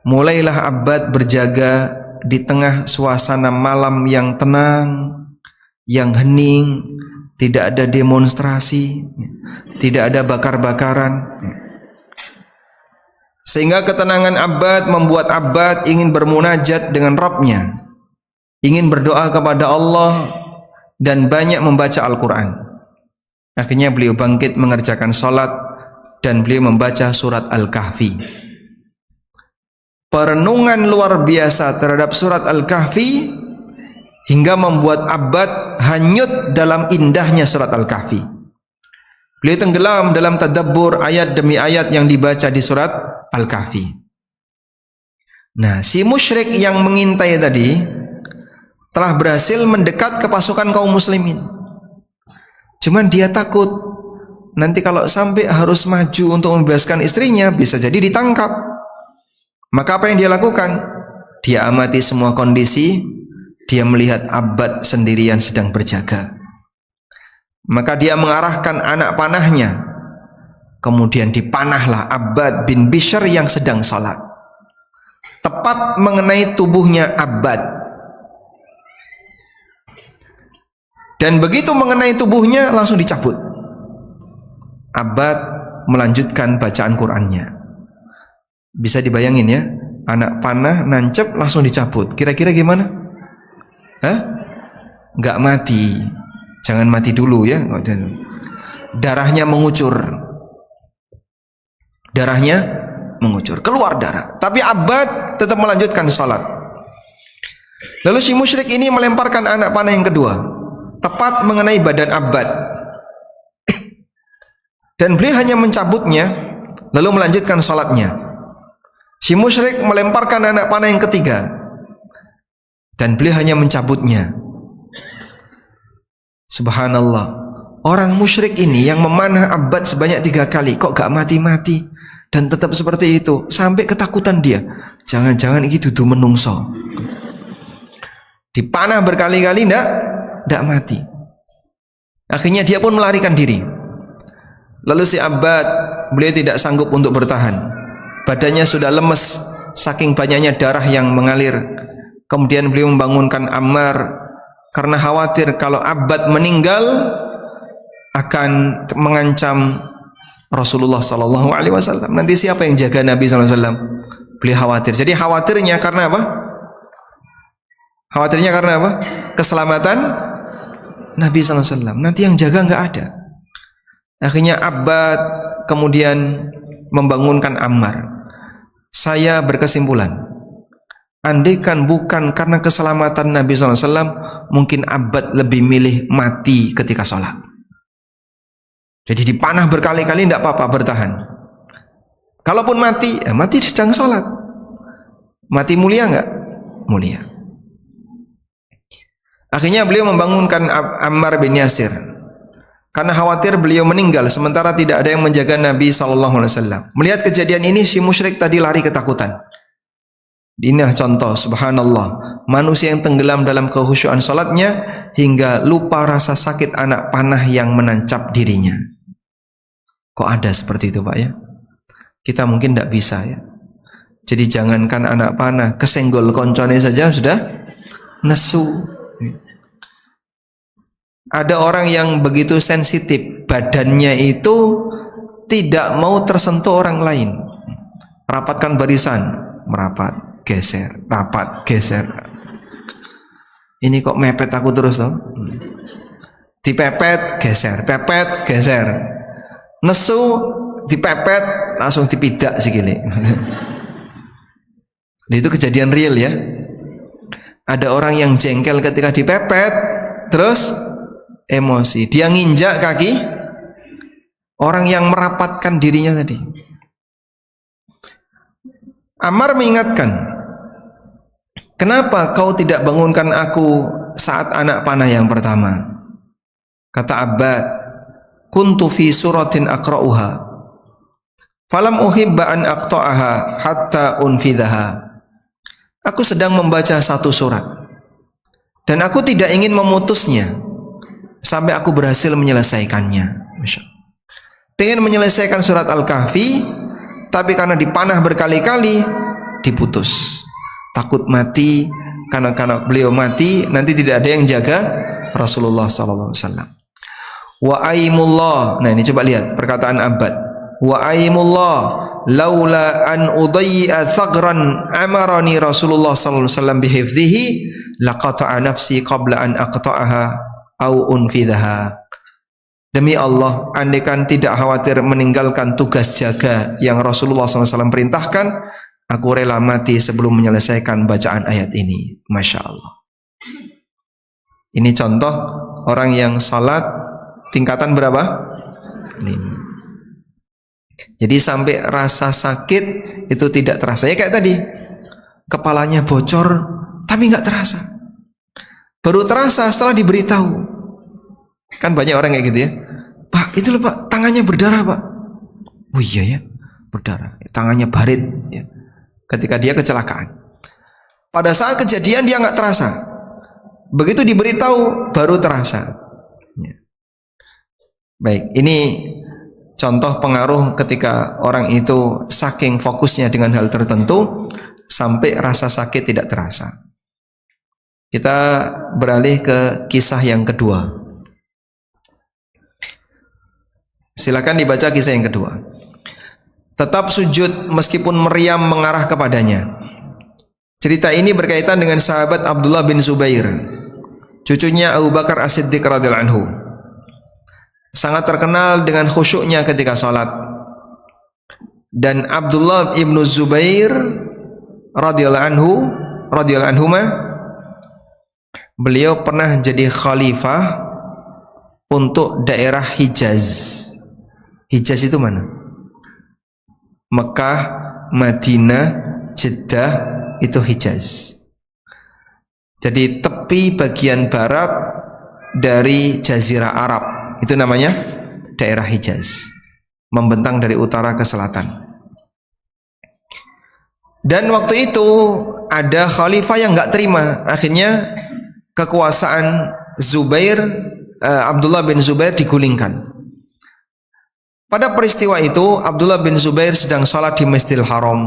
[SPEAKER 1] Mulailah Abbad berjaga di tengah suasana malam yang tenang, yang hening, tidak ada demonstrasi, tidak ada bakar-bakaran. Sehingga ketenangan Abbad membuat Abbad ingin bermunajat dengan Rabb-nya, ingin berdoa kepada Allah dan banyak membaca Al-Quran. Akhirnya beliau bangkit mengerjakan salat dan beliau membaca surat Al-Kahfi. Perenungan luar biasa terhadap surat Al-Kahfi hingga membuat Abbad hanyut dalam indahnya surat Al-Kahfi. Beliau tenggelam dalam tadabbur ayat demi ayat yang dibaca di surat Al-Kahfi. Nah, si musyrik yang mengintai tadi telah berhasil mendekat ke pasukan kaum muslimin. Cuman dia takut nanti kalau sampai harus maju untuk membebaskan istrinya bisa jadi ditangkap. Maka apa yang dia lakukan? Dia amati semua kondisi, dia melihat Abbad sendirian sedang berjaga. Maka dia mengarahkan anak panahnya. Kemudian dipanahlah Abbad bin Bishr yang sedang salat. Tepat mengenai tubuhnya Abbad. Dan begitu mengenai tubuhnya langsung dicabut. Abbad melanjutkan bacaan Qur'annya. Bisa dibayangin ya, anak panah nancep langsung dicabut. Kira-kira gimana? Hah? Nggak mati. Jangan mati dulu ya. Darahnya mengucur. Darahnya mengucur, keluar darah. Tapi Abbad tetap melanjutkan salat. Lalu si musyrik ini melemparkan anak panah yang kedua, tepat mengenai badan Abbad. Dan beliau hanya mencabutnya, lalu melanjutkan salatnya. Si musyrik melemparkan anak panah yang ketiga, dan beliau hanya mencabutnya. Subhanallah, orang musyrik ini yang memanah Abbad sebanyak 3 kali, kok gak mati-mati? Dan tetap seperti itu, sampai ketakutan dia. Jangan-jangan ini dudu menungso. Dipanah berkali-kali tidak mati. Akhirnya dia pun melarikan diri. Lalu si Abbad, beliau tidak sanggup untuk bertahan. Badannya sudah lemes saking banyaknya darah yang mengalir. Kemudian beliau membangunkan Ammar karena khawatir kalau Abbad meninggal akan mengancam Rasulullah sallallahu alaihi wasallam. Nanti siapa yang jaga Nabi sallallahu alaihi wasallam? Beliau khawatir. Jadi khawatirnya karena apa? Khawatirnya karena apa? Keselamatan Nabi sallallahu alaihi wasallam. Nanti yang jaga enggak ada. Akhirnya Abbad kemudian membangunkan Ammar. Saya berkesimpulan, andaikan bukan karena keselamatan Nabi sallallahu alaihi wasallam, mungkin Abbad lebih milih mati ketika sholat. Jadi dipanah berkali-kali tidak apa-apa, bertahan. Kalaupun mati, mati sedang sholat. Mati mulia enggak? Mulia. Akhirnya beliau membangunkan Ammar bin Yasir karena khawatir beliau meninggal sementara tidak ada yang menjaga Nabi SAW. Melihat kejadian ini, si musyrik tadi lari ketakutan. Inilah contoh, subhanallah, manusia yang tenggelam dalam kehusyuan sholatnya hingga lupa rasa sakit anak panah yang menancap dirinya. Kok ada seperti itu Pak ya? Kita mungkin tidak bisa ya. Jadi jangankan anak panah, kesenggol koncone saja sudah nesu. Ada orang yang begitu sensitif, badannya itu tidak mau tersentuh orang lain. Rapatkan barisan, merapat, geser, rapat, geser. Ini kok mepet aku terus toh? Dipepet, geser, pepet, geser. Nesu, dipepet, langsung dipidak sikile. Itu kejadian real ya. Ada orang yang jengkel ketika dipepet, terus emosi, dia nginjak kaki orang yang merapatkan dirinya tadi. Ammar mengingatkan, kenapa kau tidak bangunkan aku saat anak panah yang pertama? Kata Abbad, kuntu fi suratin aqra'uha Falam uhibba an aqta'aha hatta unfidhaha. Aku sedang membaca satu surat dan aku tidak ingin memutusnya sampai aku berhasil menyelesaikannya. Masya Allah. Pengen menyelesaikan surat Al-Kahfi, tapi karena dipanah berkali-kali diputus. Takut mati, karena beliau mati nanti tidak ada yang jaga Rasulullah sallallahu alaihi wasallam. Wa aimullah. Nah, ini coba lihat perkataan Abbad. Wa aimullah laula an udayya thagran amarani Rasulullah sallallahu alaihi wasallam bihifdhihi laqata'a nafsi qabla an aqta'aha au unfidhaha. Demi Allah, andaikan tidak khawatir meninggalkan tugas jaga yang Rasulullah SAW perintahkan, aku rela mati sebelum menyelesaikan bacaan ayat ini. Masya Allah. Ini contoh orang yang salat tingkatan berapa? 5. Jadi sampai rasa sakit itu tidak terasa. Ya kayak tadi, kepalanya bocor tapi nggak terasa. Baru terasa setelah diberitahu. Kan banyak orang kayak gitu ya. Pak, itu loh Pak, tangannya berdarah Pak. Oh iya ya, berdarah. Tangannya barit ya. Ketika dia kecelakaan. Pada saat kejadian dia nggak terasa. Begitu diberitahu baru terasa. Ya. Baik, ini contoh pengaruh ketika orang itu saking fokusnya dengan hal tertentu sampai rasa sakit tidak terasa. Kita beralih ke kisah yang kedua. Silakan dibaca kisah yang kedua. Tetap sujud meskipun meriam mengarah kepadanya. Cerita ini berkaitan dengan sahabat Abdullah bin Zubair, cucunya Abu Bakar As-Siddiq radhiyallahu anhu. Sangat terkenal dengan khusyuknya ketika salat. Dan Abdullah ibnu Zubair radhiyallahu anhuma, beliau pernah jadi khalifah untuk daerah Hijaz. Hijaz itu mana? Mekah, Madinah, Jeddah, itu Hijaz. Jadi tepi bagian barat dari Jazirah Arab, itu namanya daerah Hijaz, membentang dari utara ke selatan. Dan waktu itu ada khalifah yang nggak terima, akhirnya kekuasaan Abdullah bin Zubair digulingkan. Pada peristiwa itu Abdullah bin Zubair sedang sholat di Masjidil Haram.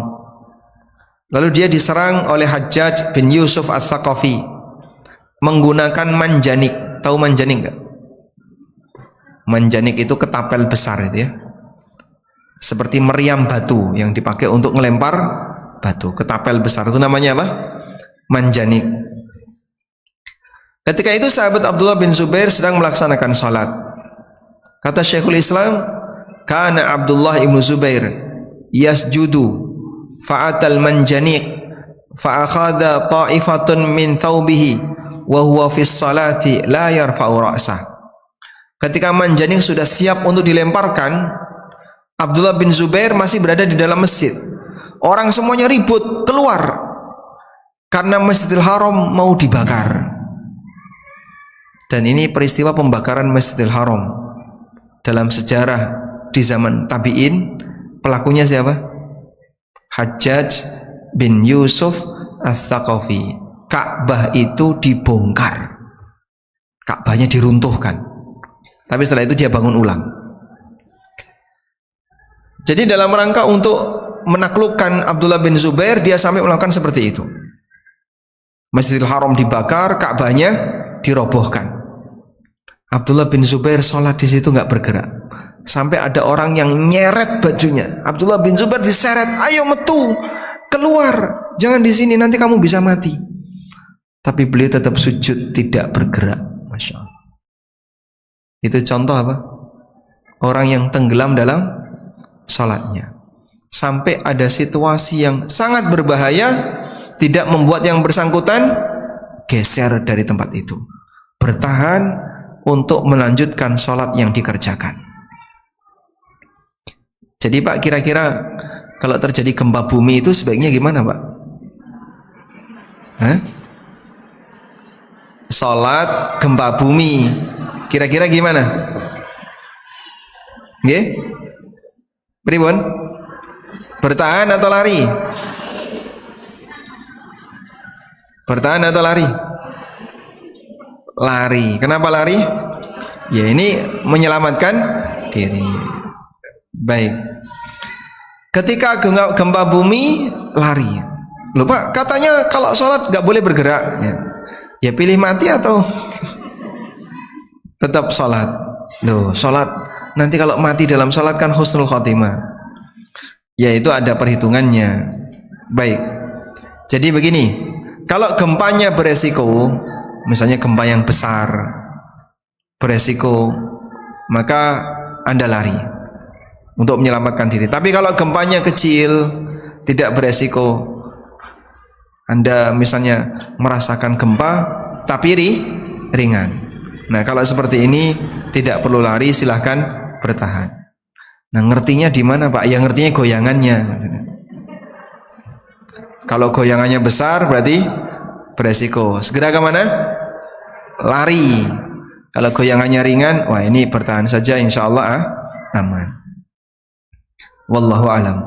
[SPEAKER 1] Lalu dia diserang oleh Hajjaj bin Yusuf Ats-Tsaqafi menggunakan manjanik. Tahu manjanik enggak? Manjanik itu ketapel besar itu ya. Seperti meriam batu yang dipakai untuk melempar batu. Ketapel besar itu namanya apa? Manjanik. Ketika itu sahabat Abdullah bin Zubair sedang melaksanakan sholat. Kata Syekhul Islam, kana Abdullah ibnu Zubair yasjudu fa'atal manjanik fa'akhadha ta'ifatun min thawbihi wa huwa fis salati la yarfa'u ra'sah. Ketika manjanik sudah siap untuk dilemparkan, Abdullah bin Zubair masih berada di dalam masjid. Orang semuanya ribut keluar karena Masjidil Haram mau dibakar. Dan ini peristiwa pembakaran Masjidil Haram dalam sejarah di zaman tabi'in, pelakunya siapa? Hajjaj bin Yusuf Ats-Tsaqafi. Ka'bah itu dibongkar, Ka'bahnya diruntuhkan, tapi setelah itu dia bangun ulang. Jadi dalam rangka untuk menaklukkan Abdullah bin Zubair, dia sampai melakukan seperti itu. Masjidil Haram dibakar, Ka'bahnya dirobohkan. Abdullah bin Zubair sholat di situ nggak bergerak. Sampai ada orang yang nyeret bajunya. Abdullah bin Zubair diseret, ayo metu, keluar, jangan di sini, nanti kamu bisa mati. Tapi beliau tetap sujud, tidak bergerak. Masya Allah. Itu contoh apa? Orang yang tenggelam dalam salatnya. Sampai ada situasi yang sangat berbahaya, tidak membuat yang bersangkutan geser dari tempat itu, bertahan untuk melanjutkan salat yang dikerjakan. Jadi Pak, kira-kira kalau terjadi gempa bumi itu sebaiknya gimana Pak? Salat gempa bumi, kira-kira gimana? Nggih? Pripun? Bertahan atau lari? Bertahan atau lari? Lari. Kenapa lari? Ya ini menyelamatkan diri. Baik. Ketika gempa bumi, lari. Loh Pak, katanya kalau sholat gak boleh bergerak. Ya pilih mati atau tetap sholat. Loh, sholat nanti kalau mati dalam sholat kan husnul khotimah. Ya itu ada perhitungannya. Baik. Jadi begini, kalau gempanya beresiko, misalnya gempa yang besar beresiko, maka Anda lari untuk menyelamatkan diri. Tapi kalau gempanya kecil, tidak beresiko, Anda misalnya merasakan gempa tapi ringan. Nah kalau seperti ini tidak perlu lari, silahkan bertahan. Nah ngertinya di mana Pak? Ya ngertinya goyangannya. Kalau goyangannya besar berarti beresiko. Segera ke mana? Lari. Kalau goyangannya ringan, wah ini bertahan saja, insya Allah aman. Wallahu alam.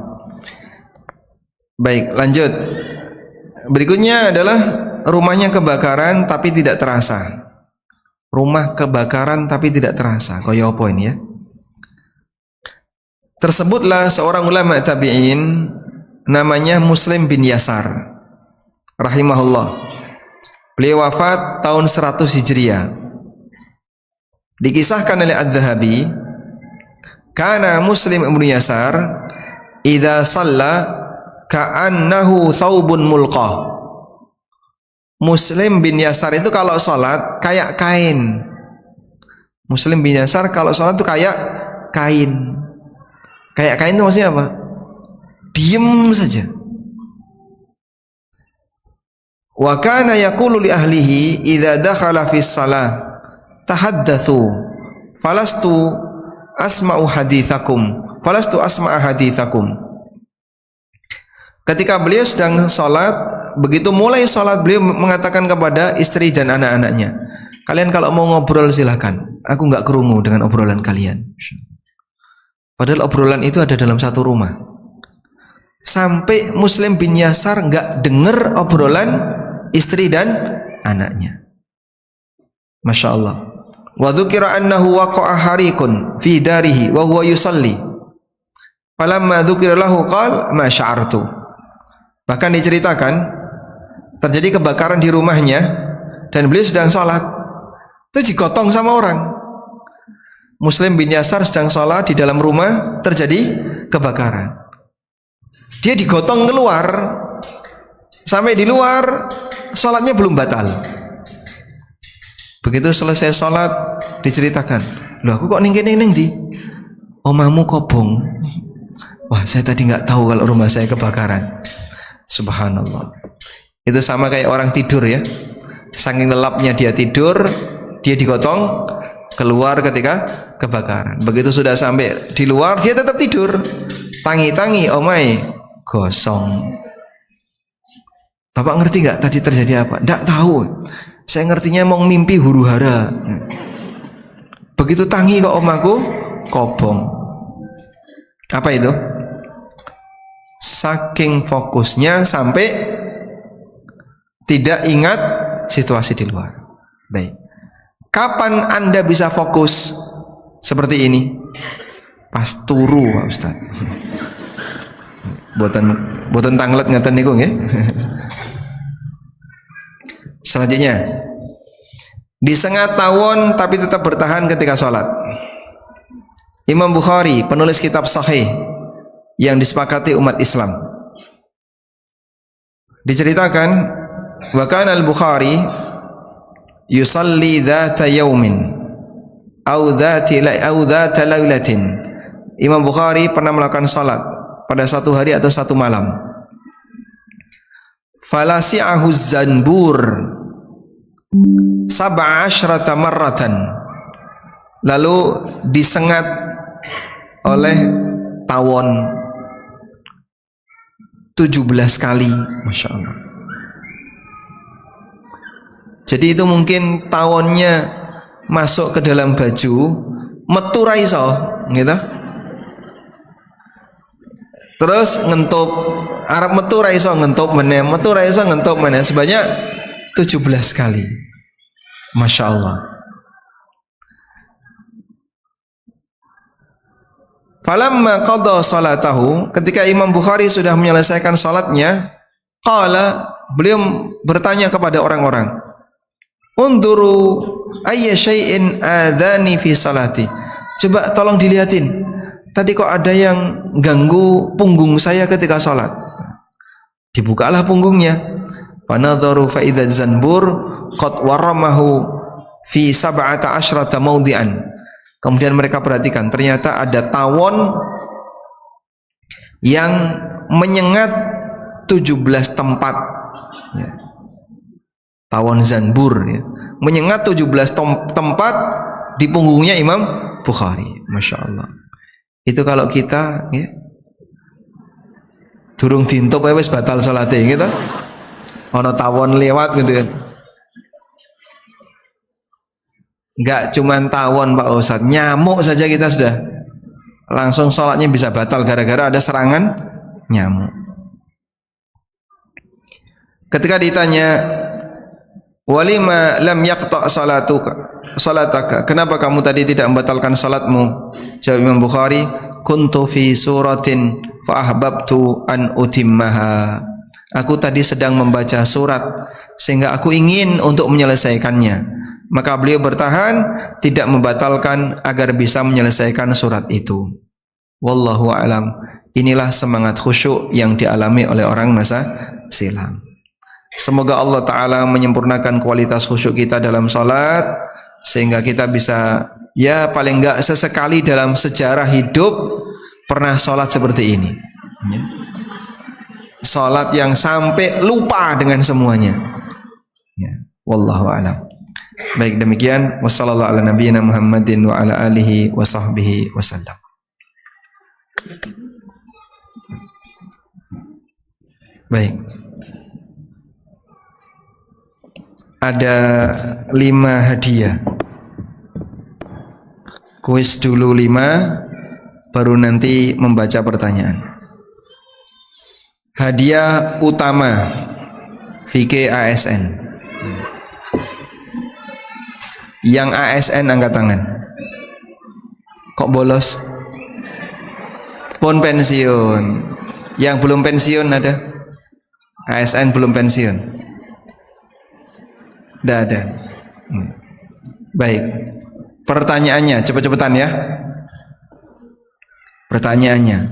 [SPEAKER 1] Baik, lanjut. Berikutnya adalah rumahnya kebakaran tapi tidak terasa. Rumah kebakaran tapi tidak terasa. Kaya apa ini ya? Tersebutlah seorang ulama tabi'in namanya Muslim bin Yasar rahimahullah. Beliau wafat tahun 100 Hijriah. Dikisahkan oleh Az-Zahabi, kana Muslim bin Yasar idza shalla ka'annahu thawbun mulqah. Muslim bin Yasar itu kalau sholat kayak kain. Muslim bin Yasar kalau sholat itu kayak kain. Kayak kain itu maksudnya apa? Diem saja. Wa kana yaqulu li ahlihi idza dakhala fi shalah tahaddatsu falastu asma'u hadithakum. Ketika beliau sedang sholat, begitu mulai sholat beliau mengatakan kepada istri dan anak-anaknya, kalian kalau mau ngobrol silakan, aku nggak kerungu dengan obrolan kalian. Padahal obrolan itu ada dalam satu rumah. Sampai Muslim bin Yasar nggak dengar obrolan istri dan anaknya. Masya Allah. Wa dzukira annahu waqa'a harikun fi darihi wa huwa yusalli. Falamma dzukira lahu qala ma sya'artu. Bahkan diceritakan terjadi kebakaran di rumahnya dan beliau sedang sholat. Itu digotong sama orang. Muslim bin Yasar sedang sholat di dalam rumah, terjadi kebakaran. Dia digotong keluar. Sampai di luar sholatnya belum batal. Begitu selesai sholat diceritakan, loh aku kok ning di omamu kobong. Wah saya tadi nggak tahu kalau rumah saya kebakaran. Subhanallah. Itu sama kayak orang tidur ya. Saking lelapnya dia tidur, dia digotong keluar ketika kebakaran. Begitu sudah sampai di luar dia tetap tidur. Tangi-tangi omai gosong. Bapak ngerti nggak tadi terjadi apa? Nggak tahu. Saya ngertinya mau mimpi huru hara. Begitu tangi kok omaku kobong. Apa itu? Saking fokusnya sampai tidak ingat situasi di luar. Baik. Kapan Anda bisa fokus seperti ini? Pas turu Pak Ustaz. Boten tanglet ngeten niku nggih. Selanjutnya, disengat tawon tapi tetap bertahan ketika sholat. Imam Bukhari, penulis kitab Sahih yang disepakati umat Islam, diceritakan wa kana al-Bukhari yusalli dzata yaumin au dzata lailatin. Imam Bukhari pernah melakukan salat pada satu hari atau satu malam. Falasi'ahu zanbur sab'a asyrata marratan. Lalu disengat oleh tawon 17 kali. Masya Allah. Jadi itu mungkin tawonnya masuk ke dalam baju, metu ra iso, gitu. Terus ngentup Arab metu ra iso ngentup meneh, metu ra iso ngentup meneh sebanyak 17 kali. Masya Allah. Falamma qada salatahu, ketika Imam Bukhari sudah menyelesaikan salatnya, qala, beliau bertanya kepada orang-orang, unduru ayya syai'in adani fi salati. Coba tolong dilihatin. Tadi kok ada yang ganggu punggung saya ketika salat. Dibukalah punggungnya. Fanadharu fa idza zanbur qad waramahu fi 17 mawdi'an. Kemudian mereka perhatikan, ternyata ada tawon yang menyengat 17 tempat. Ya. Tawon zanbur, ya. Menyengat 17 tempat di punggungnya Imam Bukhari. Masya Allah. Itu kalau kita, ya, durung dintup wis batal salate gitu. Ono tawon lewat gitu kan. Enggak cuman tawon Pak Ustadz, nyamuk saja kita sudah langsung sholatnya bisa batal gara-gara ada serangan nyamuk. Ketika ditanya, walima lam yaqta' salataka, kenapa kamu tadi tidak membatalkan salatmu? Jawab Imam Bukhari, kuntu fi suratin fa ahbabtu an utimmaha. Aku tadi sedang membaca surat sehingga aku ingin untuk menyelesaikannya. Maka beliau bertahan tidak membatalkan agar bisa menyelesaikan surat itu. Wallahu a'lam. Inilah semangat khusyuk yang dialami oleh orang masa silam. Semoga Allah Ta'ala menyempurnakan kualitas khusyuk kita dalam salat, sehingga kita bisa, ya paling enggak sesekali dalam sejarah hidup pernah salat seperti ini. Salat yang sampai lupa dengan semuanya. Ya, wallahu a'lam. Baik, demikian wassallallahu ala nabiyyina Muhammadin wa ala alihi wa sahbihi wasallam. Baik. Ada 5 hadiah. Kuis dulu 5, baru nanti membaca pertanyaan. Hadiah utama VK ASN. Yang ASN angkat tangan. Kok bolos? Pun pensiun. Yang belum pensiun ada? ASN belum pensiun? Tidak ada. Baik. Pertanyaannya, cepet-cepetan ya. Pertanyaannya,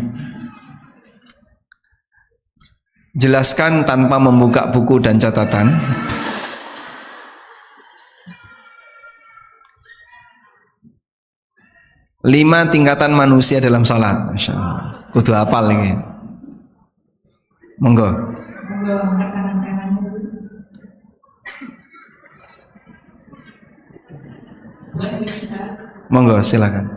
[SPEAKER 1] jelaskan tanpa membuka buku dan catatan. Lima tingkatan manusia dalam salat. Masya Allah. Kudu hafal ini. Monggo. Monggo, silakan.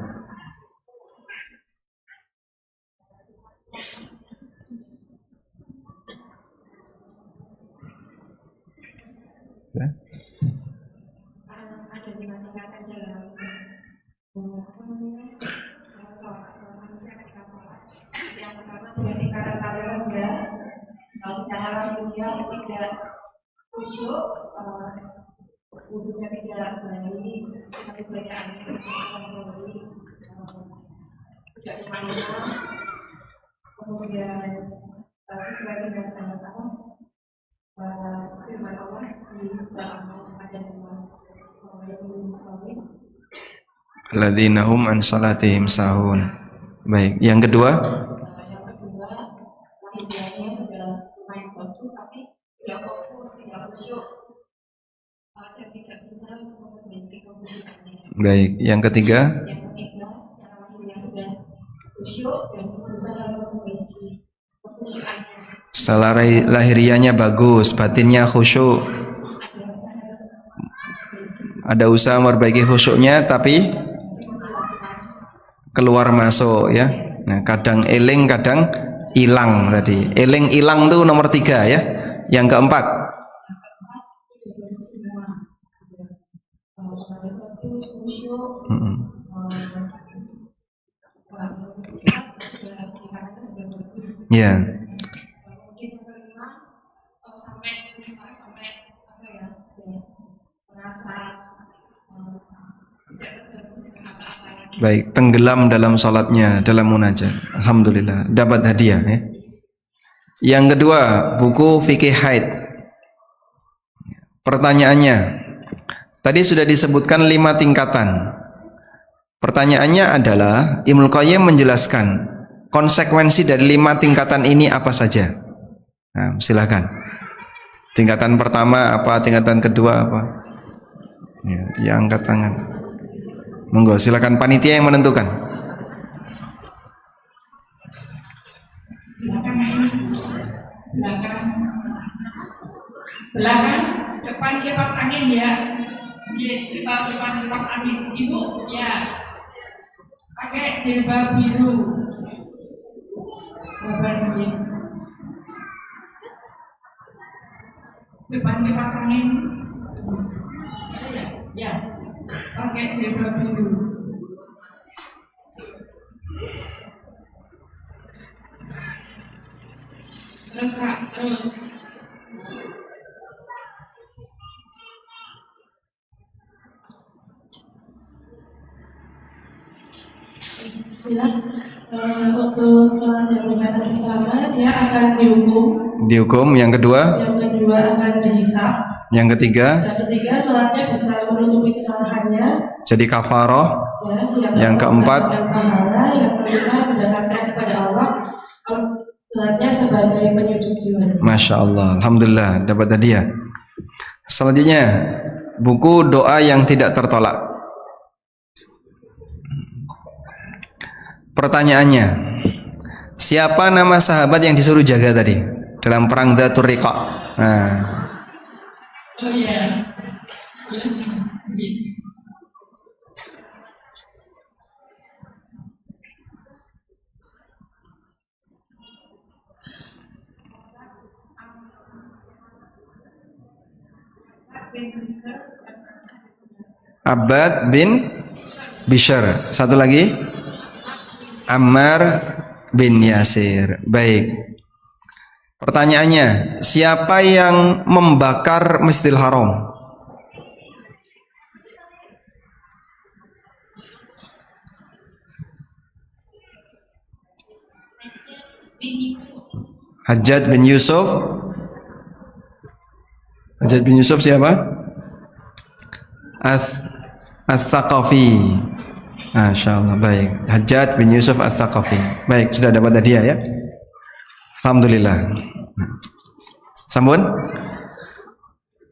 [SPEAKER 1] Ya.
[SPEAKER 2] Yang pertama dengan tingkatan paling rendah, secara dunia tidak khusyuk, wujudnya tidak baik, tapi bacaannya tidak baik, tidak kemana-mana, kemudian sesuai dengan firman Allah di dalam ayat
[SPEAKER 1] Alladzina hum an salatihim sahun. Baik, yang kedua?
[SPEAKER 2] Yang kedua, wajibnya sudah lumayan bagus, tapi tidak fokus, tidak khusyuk, dan tidak bisa memperbaiki kekhusyukannya.
[SPEAKER 1] Baik, yang ketiga?
[SPEAKER 2] Yang ketiga, secara wajibnya sudah khusyuk dan berusaha memperbaiki kekhusyukannya.
[SPEAKER 1] Secara lahirianya bagus, batinnya khusyuk. Ada usaha memperbaiki khusyuknya, tapi keluar masuk ya. Nah, kadang eling, kadang hilang tadi. Eling hilang tuh nomor 3 ya. Yang keempat. Ya.
[SPEAKER 2] Mungkin yang kelima sampai apa ya, merasa tidak terganggu dengan apa-apa lagi.
[SPEAKER 1] Baik, tenggelam dalam salatnya, dalam munajat. Alhamdulillah, dapat hadiah ya. Yang kedua, buku fikih haid. Pertanyaannya, tadi sudah disebutkan 5 tingkatan. Pertanyaannya adalah, Ibnu Qayyim menjelaskan konsekuensi dari 5 tingkatan ini apa saja. Nah, silakan. Tingkatan pertama apa, tingkatan kedua apa? Ya, angkat tangan. Monggo, silakan panitia yang menentukan.
[SPEAKER 2] Belakang, depan kipas angin ya. Kita depan kipas angin. Ibu ya. Pakai jilbab biru. Depan kipas angin. Ya. Pakai jilbab biru. Terus Kak, terus.
[SPEAKER 3] Bismillah. Untuk sholat yang tingkatan pertama dia akan
[SPEAKER 1] Dihukum. Yang kedua
[SPEAKER 3] akan dihisab,
[SPEAKER 1] yang ketiga
[SPEAKER 3] sholatnya bisa menutupi kesalahannya,
[SPEAKER 1] jadi kafaroh.
[SPEAKER 3] yang
[SPEAKER 1] keempat
[SPEAKER 3] pahala, yang kelima mendekatkan kepada Allah, sholatnya sebagai penyucian jiwa.
[SPEAKER 1] Masya Allah, alhamdulillah dapat hadiah. Selanjutnya, buku doa yang tidak tertolak. Pertanyaannya, siapa nama sahabat yang disuruh jaga tadi dalam perang Dzatur Riqa? Nah,
[SPEAKER 2] Oh iya.
[SPEAKER 1] Abbad bin Bishr. Satu lagi, Ammar bin Yasir. Baik. Pertanyaannya, siapa yang membakar Masjidil Haram? Hajjaj bin Yusuf. Hajjaj bin Yusuf siapa? As-Thaqafi. Masya Allah, baik. Hajjaj bin Yusuf As-Thaqafi. Baik, sudah dapat hadiah ya. Alhamdulillah. Sambun.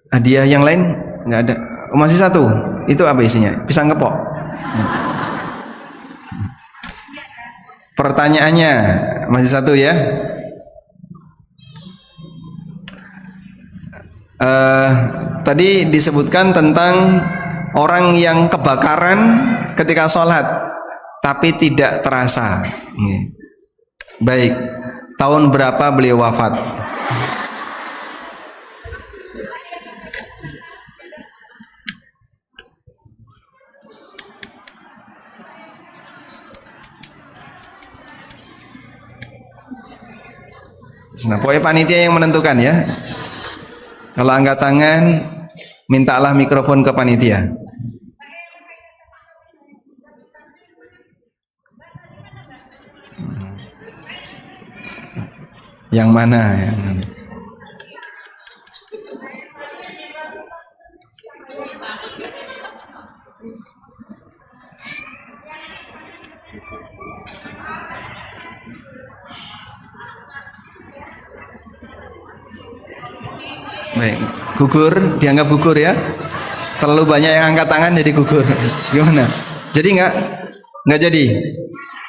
[SPEAKER 1] Hadiah yang lain nggak ada. Oh, masih satu. Itu apa isinya? Pisang kepok. Pertanyaannya masih satu ya. Tadi disebutkan tentang orang yang kebakaran ketika sholat tapi tidak terasa. Baik, tahun berapa beliau wafat? Nah, pokoknya panitia yang menentukan ya. Kalau angkat tangan, mintalah mikrofon ke panitia. Yang mana? Baik, gugur, dianggap gugur ya. Terlalu banyak yang angkat tangan jadi gugur. Gimana? Jadi nggak jadi.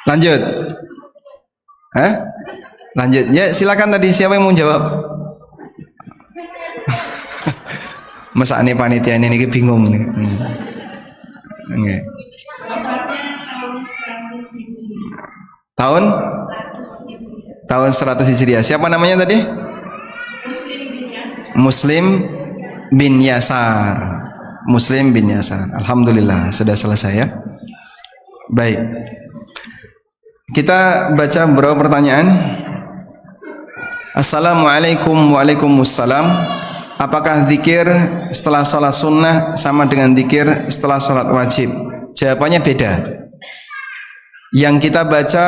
[SPEAKER 1] Lanjut. Hah? Lanjut. Ya, silakan tadi siapa yang mau jawab? Masa ini panitia ini bingung nih. Okay. Tahun 100 Hijriah. Siapa namanya tadi? Muslim bin Yasar. Muslim bin Yasar. Alhamdulillah sudah selesai ya. Baik. Kita baca beberapa pertanyaan. Assalamualaikum. Waalaikumsalam. Apakah zikir setelah sholat sunnah sama dengan zikir setelah sholat wajib? Jawabannya beda. Yang kita baca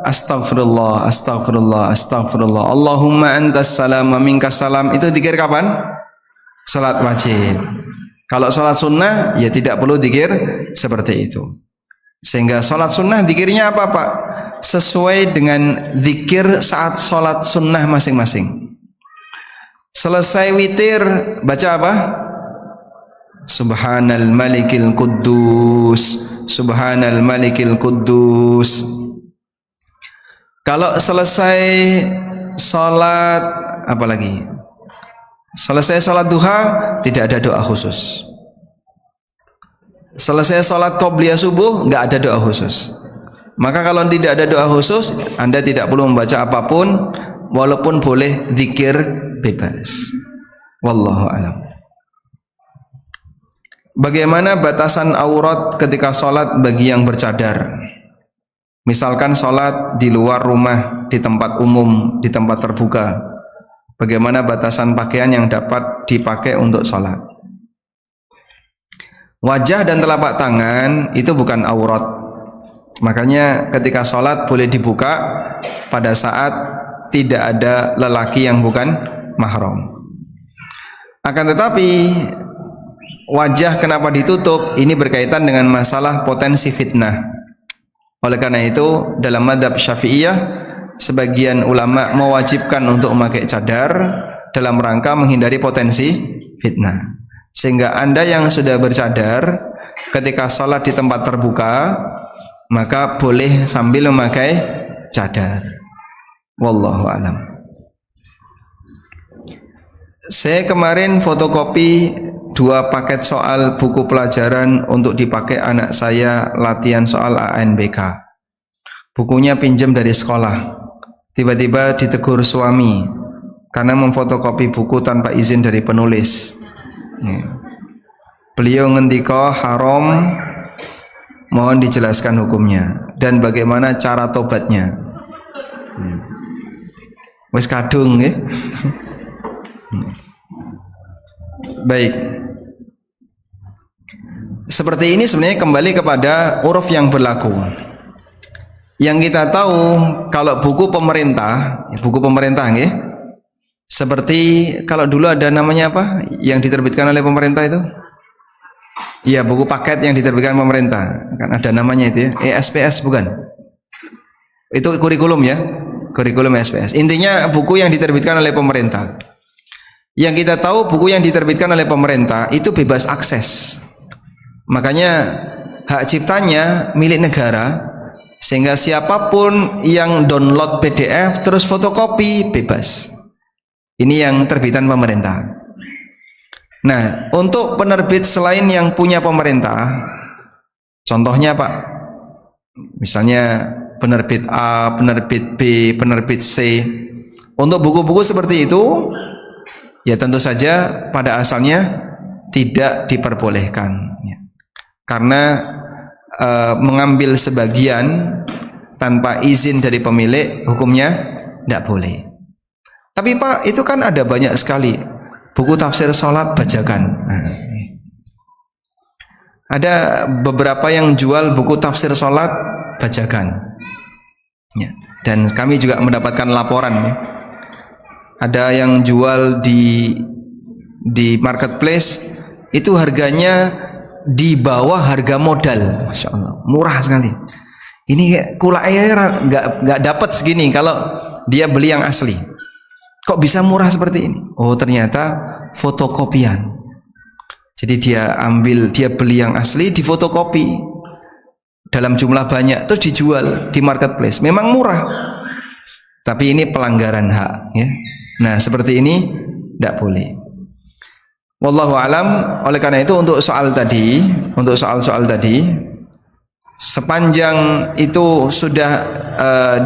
[SPEAKER 1] astaghfirullah, astaghfirullah, astaghfirullah, Allahumma antas salam wa minkas salam, itu zikir kapan? Sholat wajib. Kalau sholat sunnah ya tidak perlu zikir seperti itu. Sehingga sholat sunnah zikirnya apa Pak? Sesuai dengan zikir saat sholat sunnah masing-masing. Selesai witir baca apa? Subhanal malikil quddus, Subhanal malikil quddus. Kalau selesai sholat apa lagi? Selesai sholat duha tidak ada doa khusus. Selesai sholat qobliyah subuh nggak ada doa khusus. Maka kalau tidak ada doa khusus, Anda tidak perlu membaca apapun, walaupun boleh zikir bebas. Wallahu a'lam. Bagaimana batasan aurat ketika sholat bagi yang bercadar? Misalkan sholat di luar rumah, di tempat umum, di tempat terbuka. Bagaimana batasan pakaian yang dapat dipakai untuk sholat? Wajah dan telapak tangan itu bukan aurat. Makanya ketika sholat boleh dibuka pada saat tidak ada lelaki yang bukan mahram. Akan tetapi wajah kenapa ditutup? Ini berkaitan dengan masalah potensi fitnah. Oleh karena itu dalam mazhab Syafi'iyah sebagian ulama mewajibkan untuk memakai cadar dalam rangka menghindari potensi fitnah. Sehingga Anda yang sudah bercadar ketika sholat di tempat terbuka maka boleh sambil memakai cadar. Wallahu alam. Saya kemarin fotokopi 2 paket soal buku pelajaran untuk dipakai anak saya latihan soal ANBK. Bukunya pinjam dari sekolah. Tiba-tiba ditegur suami karena memfotokopi buku tanpa izin dari penulis. Beliau ngendika haram, mohon dijelaskan hukumnya dan bagaimana cara tobatnya. Wes kadung ya. Baik. Seperti ini sebenarnya kembali kepada uruf yang berlaku. Yang kita tahu kalau buku pemerintah nggih. Seperti kalau dulu ada namanya apa yang diterbitkan oleh pemerintah itu? Iya, buku paket yang diterbitkan pemerintah. Kan ada namanya itu ya, ESPS bukan? Itu kurikulum ya, kurikulum SPS. Intinya buku yang diterbitkan oleh pemerintah. Yang kita tahu buku yang diterbitkan oleh pemerintah itu bebas akses. Makanya hak ciptanya milik negara, sehingga siapapun yang download PDF terus fotokopi bebas. Ini yang terbitan pemerintah. Nah, untuk penerbit selain yang punya pemerintah, contohnya Pak, misalnya penerbit A, penerbit B, penerbit C, untuk buku-buku seperti itu, ya tentu saja pada asalnya tidak diperbolehkan, ya. Karena mengambil sebagian tanpa izin dari pemilik, hukumnya tidak boleh. Tapi Pak, itu kan ada banyak sekali buku tafsir sholat bajakan. Ada beberapa yang jual buku tafsir sholat bajakan, ya. Dan kami juga mendapatkan laporan, ya. Ada yang jual di marketplace itu harganya di bawah harga modal, Masya Allah, murah sekali. Ini kulaknya nggak dapat segini kalau dia beli yang asli. Kok bisa murah seperti ini? Oh, ternyata fotokopian. Jadi dia beli yang asli, difotokopi dalam jumlah banyak, terus dijual di marketplace. Memang murah, tapi ini pelanggaran hak, ya. Nah, seperti ini tidak boleh. Wallahu alam. Oleh karena itu untuk soal tadi, sepanjang itu sudah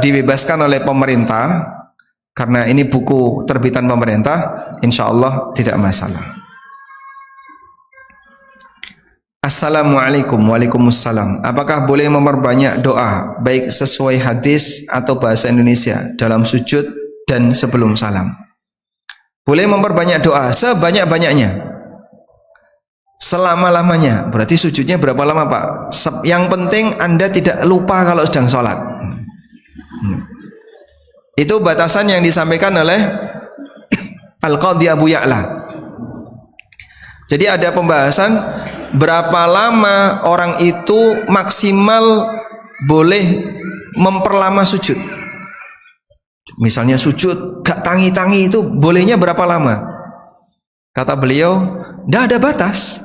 [SPEAKER 1] dibebaskan oleh pemerintah, karena ini buku terbitan pemerintah, insya Allah tidak masalah. Assalamualaikum. Waalaikumsalam. Apakah boleh memperbanyak doa baik sesuai hadis atau bahasa Indonesia dalam sujud dan sebelum salam. Boleh memperbanyak doa sebanyak-banyaknya, selama-lamanya. Berarti sujudnya berapa lama Pak? Yang penting Anda tidak lupa kalau sedang sholat. Itu batasan yang disampaikan oleh Al-Qadhi Abu Ya'la. Jadi ada pembahasan berapa lama orang itu maksimal boleh memperlama sujud. Misalnya sujud gak tangi-tangi itu bolehnya berapa lama? Kata beliau, tidak ada batas.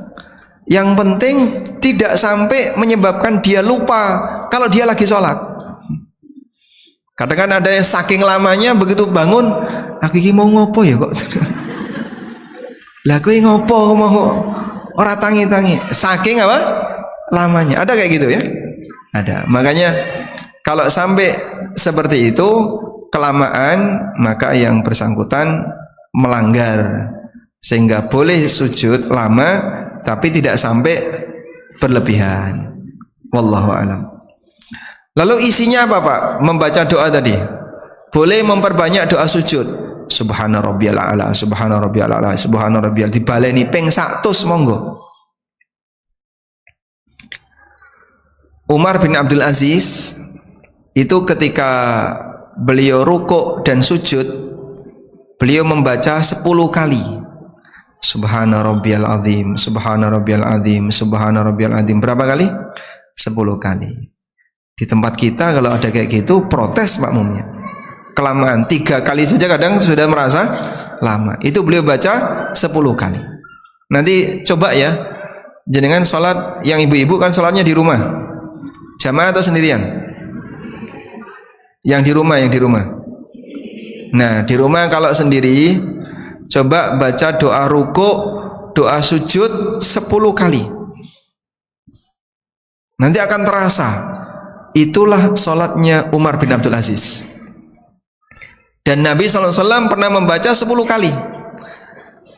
[SPEAKER 1] Yang penting tidak sampai menyebabkan dia lupa kalau dia lagi sholat. Kadang kan ada yang saking lamanya begitu bangun, aku ini mau ngopo ya kok? Lah kowe ngopo mau ora tangi-tangi? Saking apa? Lamanya. Ada kayak gitu ya? Ada. Makanya kalau sampai seperti itu kelamaan, maka yang bersangkutan melanggar, sehingga boleh sujud lama tapi tidak sampai berlebihan. Wallahu a'lam. Lalu isinya apa Pak? Membaca doa tadi. Boleh memperbanyak doa sujud. Subhana rabbiyal a'la, subhana rabbiyal a'la, subhana rabbiyal, dibaleni ping 100 monggo. Umar bin Abdul Aziz itu ketika beliau rukuk dan sujud, beliau membaca 10 kali. Subhana rabbiyal azim, subhana rabbiyal azim, subhana rabbiyal azim. Berapa kali? 10 kali. Di tempat kita kalau ada kayak gitu protes makmumnya. Kelamaan, 3 kali saja kadang sudah merasa lama. Itu beliau baca 10 kali. Nanti coba ya, jenengan sholat, yang ibu-ibu kan sholatnya di rumah, jamaah atau sendirian? Yang di rumah. Nah di rumah kalau sendiri, coba baca doa rukuk, doa sujud 10 kali. Nanti akan terasa, itulah sholatnya Umar bin Abdul Aziz. Dan Nabi SAW pernah membaca 10 kali.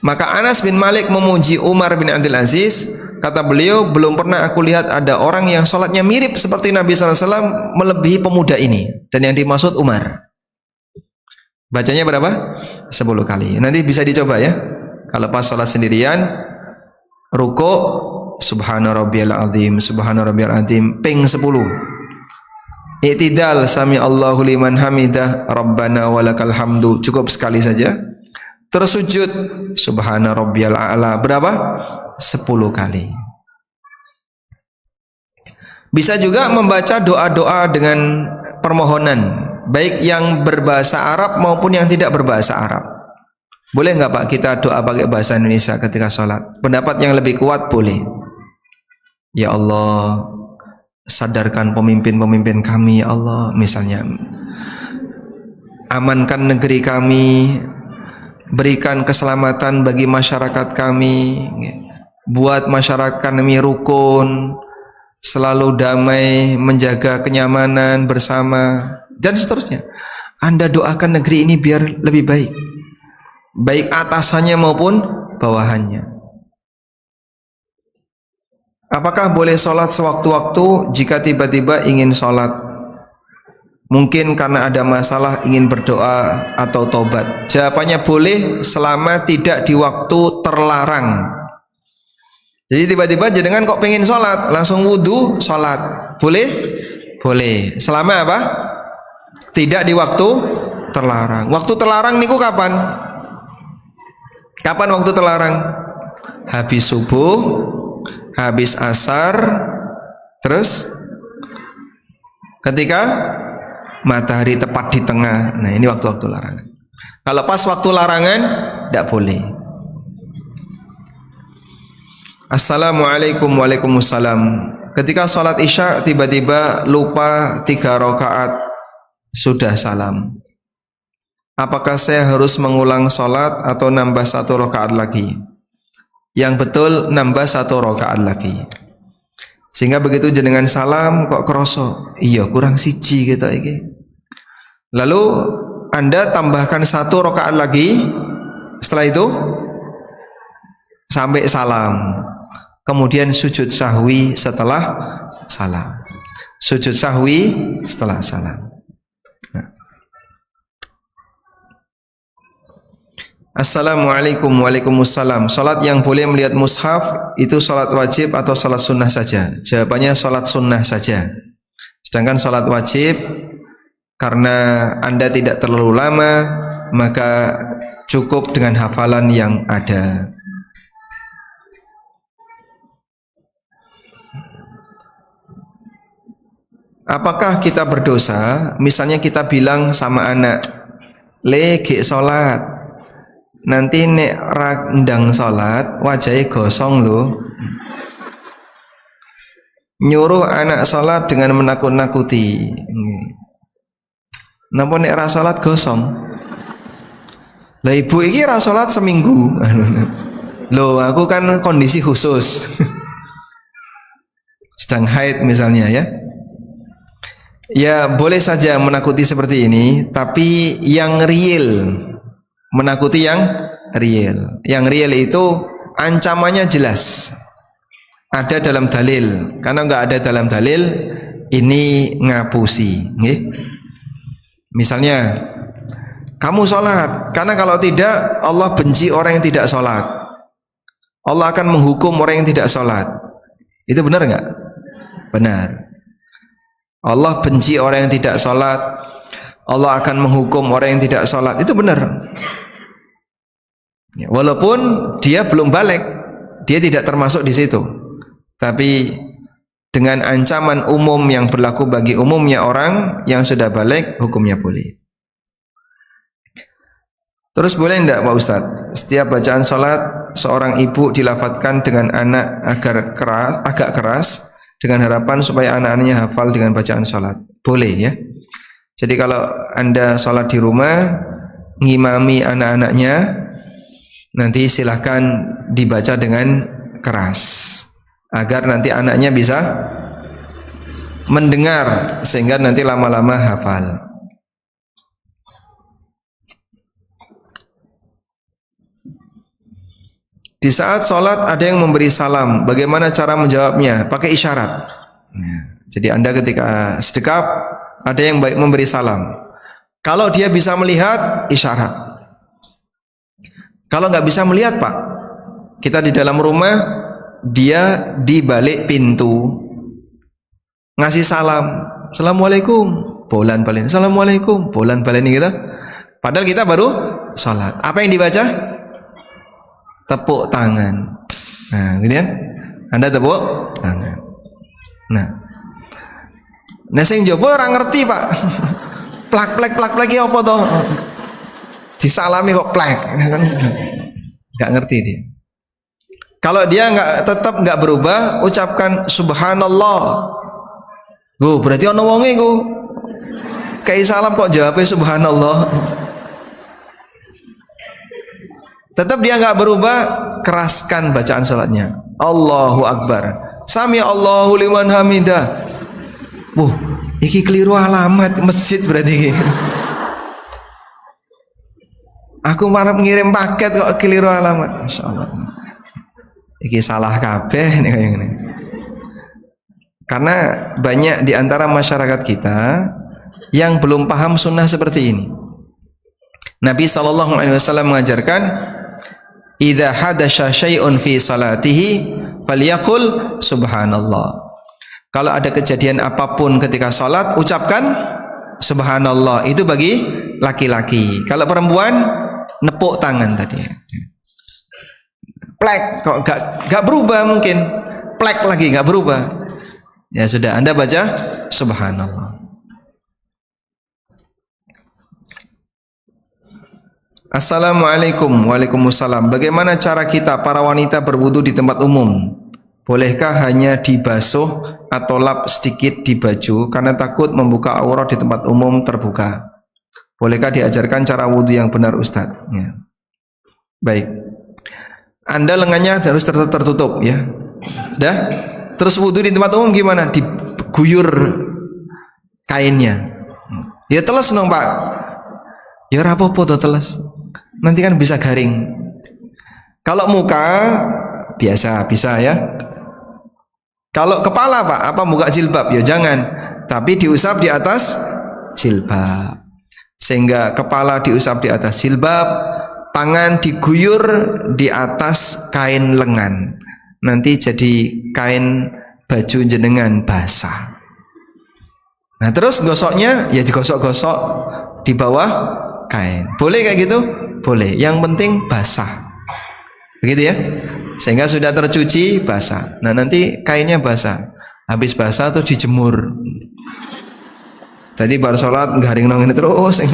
[SPEAKER 1] Maka Anas bin Malik memuji Umar bin Abdul Aziz. Kata beliau, belum pernah aku lihat ada orang yang sholatnya mirip seperti Nabi SAW melebihi pemuda ini. Dan yang dimaksud Umar. Bacanya berapa? 10 kali. Nanti bisa dicoba ya. Kalau pas sholat sendirian, rukuk, subhana rabbiyal azim, subhana rabbiyal azim, ping 10. I'tidal, sami Allahu liman hamidah, rabbana walakal hamdu, cukup sekali saja. Terus sujud, subhana rabbiyal a'la, berapa? 10 kali. Bisa juga membaca doa-doa dengan permohonan, baik yang berbahasa Arab maupun yang tidak berbahasa Arab. Boleh nggak Pak kita doa pakai bahasa Indonesia ketika sholat? Pendapat yang lebih kuat boleh. Ya Allah, sadarkan pemimpin-pemimpin kami ya Allah, misalnya amankan negeri kami, berikan keselamatan bagi masyarakat kami, buat masyarakat kami rukun, selalu damai, menjaga kenyamanan bersama, dan seterusnya. Anda doakan negeri ini biar lebih baik, baik atasannya maupun bawahannya. Apakah boleh sholat sewaktu-waktu jika tiba-tiba ingin sholat? Mungkin karena ada masalah ingin berdoa atau tobat. Jawabannya boleh selama tidak di waktu terlarang. Jadi tiba-tiba jenengan kok pengen sholat, langsung wudhu sholat. Boleh? Boleh. Selama apa? Tidak di waktu terlarang. Waktu terlarang niku kapan? Kapan waktu terlarang? Habis subuh, habis asar, terus ketika matahari tepat di tengah. Nah ini waktu-waktu larangan. Kalau pas waktu larangan tidak boleh. Assalamualaikum, waalaikumsalam. Ketika sholat isya tiba-tiba lupa 3 rakaat sudah salam. Apakah saya harus mengulang sholat atau nambah 1 rakaat lagi? Yang betul nambah 1 rakaat lagi. Sehingga begitu jenengan salam kok kroso, iya kurang siji gitu iki. Lalu Anda tambahkan 1 rakaat lagi. Setelah itu sampai salam. Kemudian sujud sahwi setelah salam. Sujud sahwi setelah salam. Nah. Assalamualaikum. Waalaikumsalam. Salat yang boleh melihat mushaf itu salat wajib atau salat sunnah saja? Jawabannya salat sunnah saja. Sedangkan salat wajib karena Anda tidak terlalu lama, maka cukup dengan hafalan yang ada. Apakah kita berdosa? Misalnya kita bilang sama anak, "Le, gek salat. Nanti nek ra ndang salat, wajahnya gosong loh." Nyuruh anak salat dengan menakut-nakuti. Napa nek ra salat gosong? Lah ibu iki ra salat seminggu. Loh, aku kan kondisi khusus. Sedang haid misalnya ya. Ya boleh saja menakuti seperti ini, tapi yang real, menakuti yang real. Yang real itu ancamannya jelas, ada dalam dalil. Karena nggak ada dalam dalil, ini ngapusi. Misalnya, kamu sholat, karena kalau tidak Allah benci orang yang tidak sholat. Allah akan menghukum orang yang tidak sholat. Itu benar nggak? Benar. Allah benci orang yang tidak sholat, Allah akan menghukum orang yang tidak sholat. Itu benar. Walaupun dia belum balik, dia tidak termasuk di situ. Tapi dengan ancaman umum yang berlaku bagi umumnya orang yang sudah balik, hukumnya boleh. Terus boleh enggak Pak Ustadz, setiap bacaan sholat seorang ibu dilafadzkan dengan anak agak keras, dengan harapan supaya anak-anaknya hafal dengan bacaan sholat? Boleh ya. Jadi kalau Anda sholat di rumah, ngimami anak-anaknya, nanti silahkan dibaca dengan keras, agar nanti anaknya bisa mendengar, sehingga nanti lama-lama hafal. Di saat sholat ada yang memberi salam, bagaimana cara menjawabnya? Pakai isyarat. Jadi Anda ketika sedekap, ada yang baik memberi salam. Kalau dia bisa melihat, isyarat. Kalau nggak bisa melihat Pak, kita di dalam rumah, dia di balik pintu ngasih salam, Assalamualaikum, bolan balen, Assalamualaikum, bolan balen gitu. Padahal kita baru sholat. Apa yang dibaca? Tepuk tangan. Nah, gitu ya. Anda tepuk tangan. Nah sing jaba ora ngerti, Pak. Plak-plek ya apa toh? Disalami kok plek. Enggak ngerti dia. Kalau dia tetap enggak berubah, ucapkan subhanallah. Berarti ana wonge ku. Kayak salam kok jawabnya subhanallah. Tetap dia enggak berubah, keraskan bacaan salatnya. Allahu Akbar. Sami Allahu liman hamidah. Iki keliru alamat masjid berarti. Aku marah ngirim paket kok keliru alamat. Masyaallah. Iki salah kabeh nih kayak gini. Karena banyak di antara masyarakat kita yang belum paham sunnah seperti ini. Nabi SAW mengajarkan, idza hadasya syai'un fi salatihi falyaqul subhanallah. Kalau ada kejadian apapun ketika salat, ucapkan subhanallah. Itu bagi laki-laki. Kalau perempuan, nepuk tangan tadi. Plek kok gak berubah mungkin. Plek lagi gak berubah. Ya sudah, Anda baca subhanallah. Assalamualaikum. Waalaikumsalam. Bagaimana cara kita para wanita berwudu di tempat umum? Bolehkah hanya dibasuh atau lap sedikit di baju karena takut membuka aurat di tempat umum terbuka? Bolehkah diajarkan cara wudu yang benar Ustadz? Ya. Baik. Anda lengannya harus tertutup ya. Dah? Terus wudu di tempat umum gimana? Diguyur kainnya. Ya teles dong Pak. Ya rapopo tuh teles. Nanti kan bisa garing. Kalau muka biasa bisa ya. Kalau kepala Pak, apa buka jilbab? Ya jangan. Tapi diusap di atas jilbab. Sehingga kepala diusap di atas jilbab, tangan diguyur di atas kain lengan. Nanti jadi kain baju jenengan basah. Nah terus gosoknya ya digosok-gosok di bawah kain. Boleh kayak gitu? Boleh. Yang penting basah. Begitu ya? Sehingga sudah tercuci basah. Nah nanti kainnya basah. Habis basah tuh dijemur. Tadi baru sholat garing nong ini terus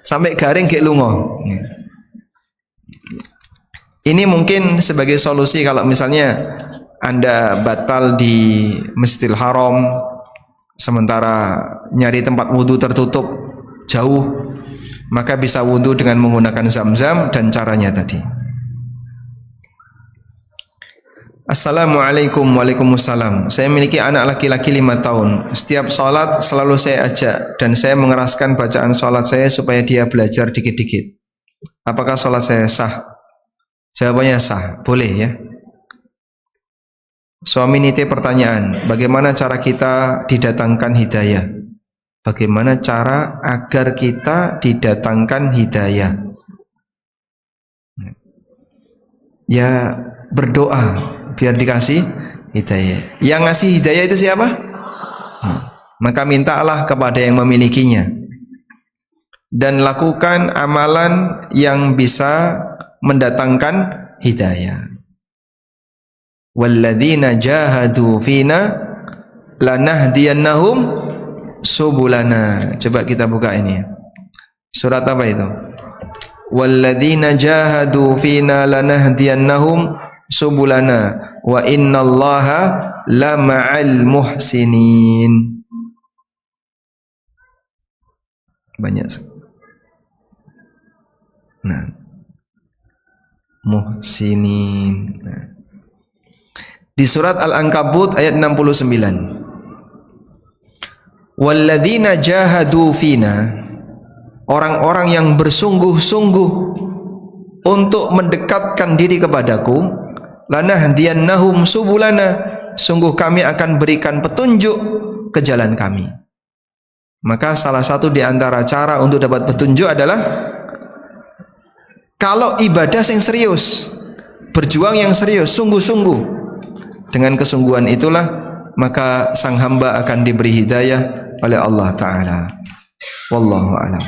[SPEAKER 1] sampai garing kayak lungo. Ini mungkin sebagai solusi kalau misalnya Anda batal di Masjidil Haram, sementara nyari tempat wudhu tertutup jauh, maka bisa wudhu dengan menggunakan zam-zam dan caranya tadi. Assalamualaikum. Waalaikumsalam. Saya memiliki anak laki-laki 5 tahun. Setiap sholat selalu saya ajak dan saya mengeraskan bacaan sholat saya supaya dia belajar dikit-dikit. Apakah sholat saya sah? Jawabannya sah. Boleh ya. Suami nitip pertanyaan, bagaimana cara kita didatangkan hidayah? Bagaimana cara agar kita didatangkan hidayah? Ya berdoa biar dikasih hidayah. Yang ngasih hidayah itu siapa? Maka mintalah kepada yang memilikinya. Dan lakukan amalan yang bisa mendatangkan hidayah. Walladzina jahadu fina lanahdiyannahum subulana. Coba kita buka ini. Surat apa itu? Walladzina jahadu fina lanahdiyannahum subulana wa innallaha lama'al muhsinin. Banyak. Nah, muhsinin. Nah. Di surat Al-Ankabut ayat 69. Walladzina jahadu fina, orang-orang yang bersungguh-sungguh untuk mendekatkan diri kepadaku, lanahdiyannahum subulana, sungguh kami akan berikan petunjuk ke jalan kami. Maka salah satu di antara cara untuk dapat petunjuk adalah kalau ibadah yang serius, berjuang yang serius, sungguh-sungguh. Dengan kesungguhan itulah maka sang hamba akan diberi hidayah oleh Allah Ta'ala. Wallahu a'lam.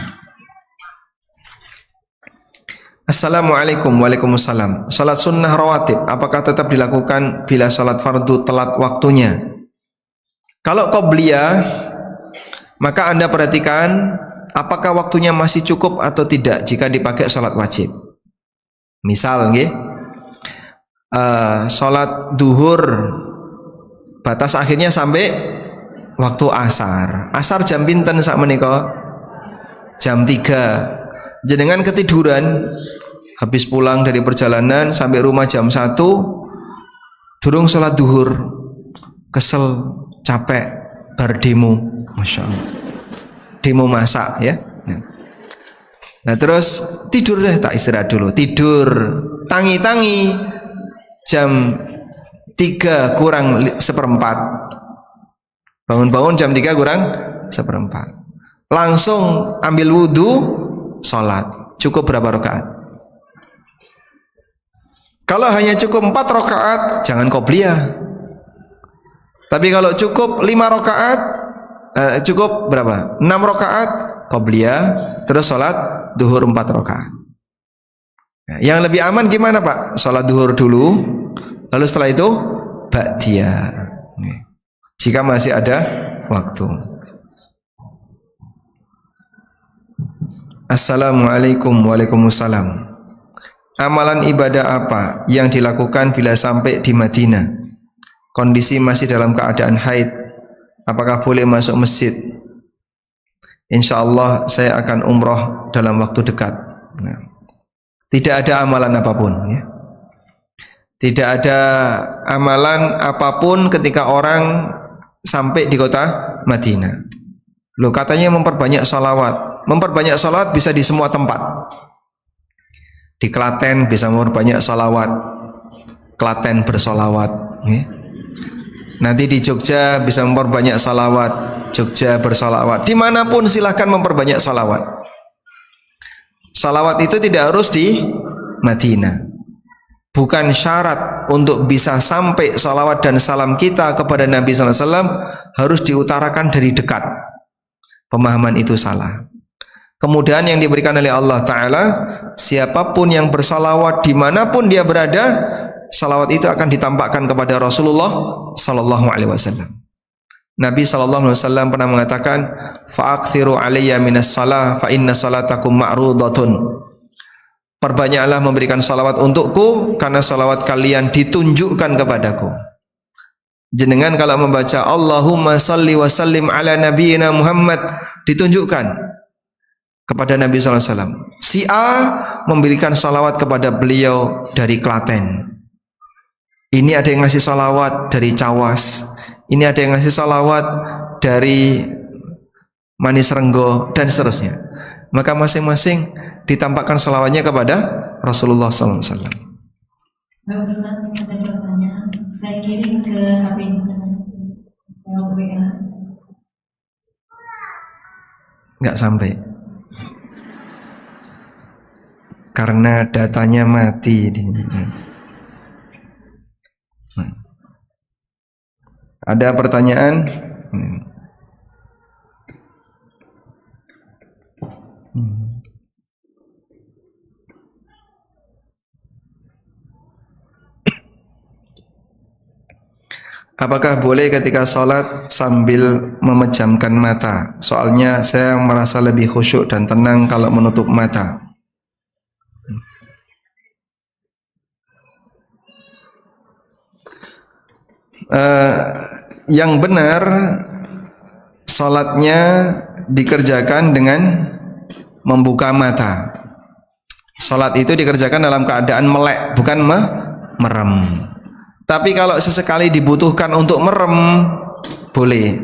[SPEAKER 1] Assalamualaikum. Waalaikumsalam. Salat sunnah rawatib apakah tetap dilakukan bila salat fardu telat waktunya? Kalau qobliyah, maka Anda perhatikan apakah waktunya masih cukup atau tidak jika dipakai salat wajib. Misal nggih, salat duhur batas akhirnya sampai waktu asar. Asar jam pinten sak menika? Jam 3. Jenengan ketiduran habis pulang dari perjalanan sampai rumah jam 1, durung salat duhur, kesel, capek, bar demo, masya Allah, demo masak ya. Nah terus tidur deh, tak istirahat dulu, tidur, tangi-tangi jam 3 kurang 1/4, bangun-bangun jam 3 kurang 1/4, langsung ambil wudhu, sholat. Cukup berapa rakaat? Kalau hanya cukup 4 rakaat, jangan qobliyah. Tapi kalau cukup 5 rakaat, cukup berapa? 6 rakaat qobliyah, terus sholat duhur 4 rakaat. Nah, yang lebih aman gimana Pak? Sholat duhur dulu, lalu setelah itu ba'diyah, jika masih ada waktu. Assalamualaikum. Waalaikumsalam. Amalan ibadah apa yang dilakukan bila sampai di Madinah? Kondisi masih dalam keadaan haid. Apakah boleh masuk masjid? Insya Allah saya akan umroh dalam waktu dekat. Nah, tidak ada amalan apapun ya. Tidak ada amalan apapun ketika orang sampai di kota Madinah. Loh katanya memperbanyak sholawat. Memperbanyak sholawat bisa di semua tempat. Di Klaten bisa memperbanyak sholawat, Klaten bersolawat ya. Nanti di Jogja bisa memperbanyak sholawat, Jogja bersolawat. Dimanapun silahkan memperbanyak sholawat. Salawat itu tidak harus di Madinah. Bukan syarat untuk bisa sampai salawat dan salam kita kepada Nabi sallallahu alaihi wasallam harus diutarakan dari dekat. Pemahaman itu salah. Kemudian yang diberikan oleh Allah Ta'ala, siapapun yang bersalawat dimanapun dia berada, salawat itu akan ditampakkan kepada Rasulullah sallallahu alaihi wasallam. Nabi sallallahu alaihi wasallam pernah mengatakan, "Fa'aksiru alayya minas salah fa inna salatakum ma'rudatun." Perbanyaklah memberikan salawat untukku karena salawat kalian ditunjukkan kepadaku. Jenengan kalau membaca Allahumma salli wa sallim ala nabiyyina Muhammad, ditunjukkan kepada Nabi sallallahu alaihi wasallam. Si A memberikan salawat kepada beliau dari Klaten. Ini ada yang ngasih salawat dari Cawas. Ini ada yang ngasih salawat dari Manis Renggo dan seterusnya. Maka masing-masing ditampakkan salawatnya kepada Rasulullah SAW.
[SPEAKER 3] Pak Ustaz, ada pertanyaan. Saya kirim ke HP WA.
[SPEAKER 1] Nggak sampai. Karena datanya mati. Ada pertanyaan? Apakah boleh ketika sholat sambil memejamkan mata? Soalnya saya merasa lebih khusyuk dan tenang kalau menutup mata. Yang benar sholatnya dikerjakan dengan membuka mata. Sholat itu dikerjakan dalam keadaan melek, bukan merem. Tapi kalau sesekali dibutuhkan untuk merem, boleh.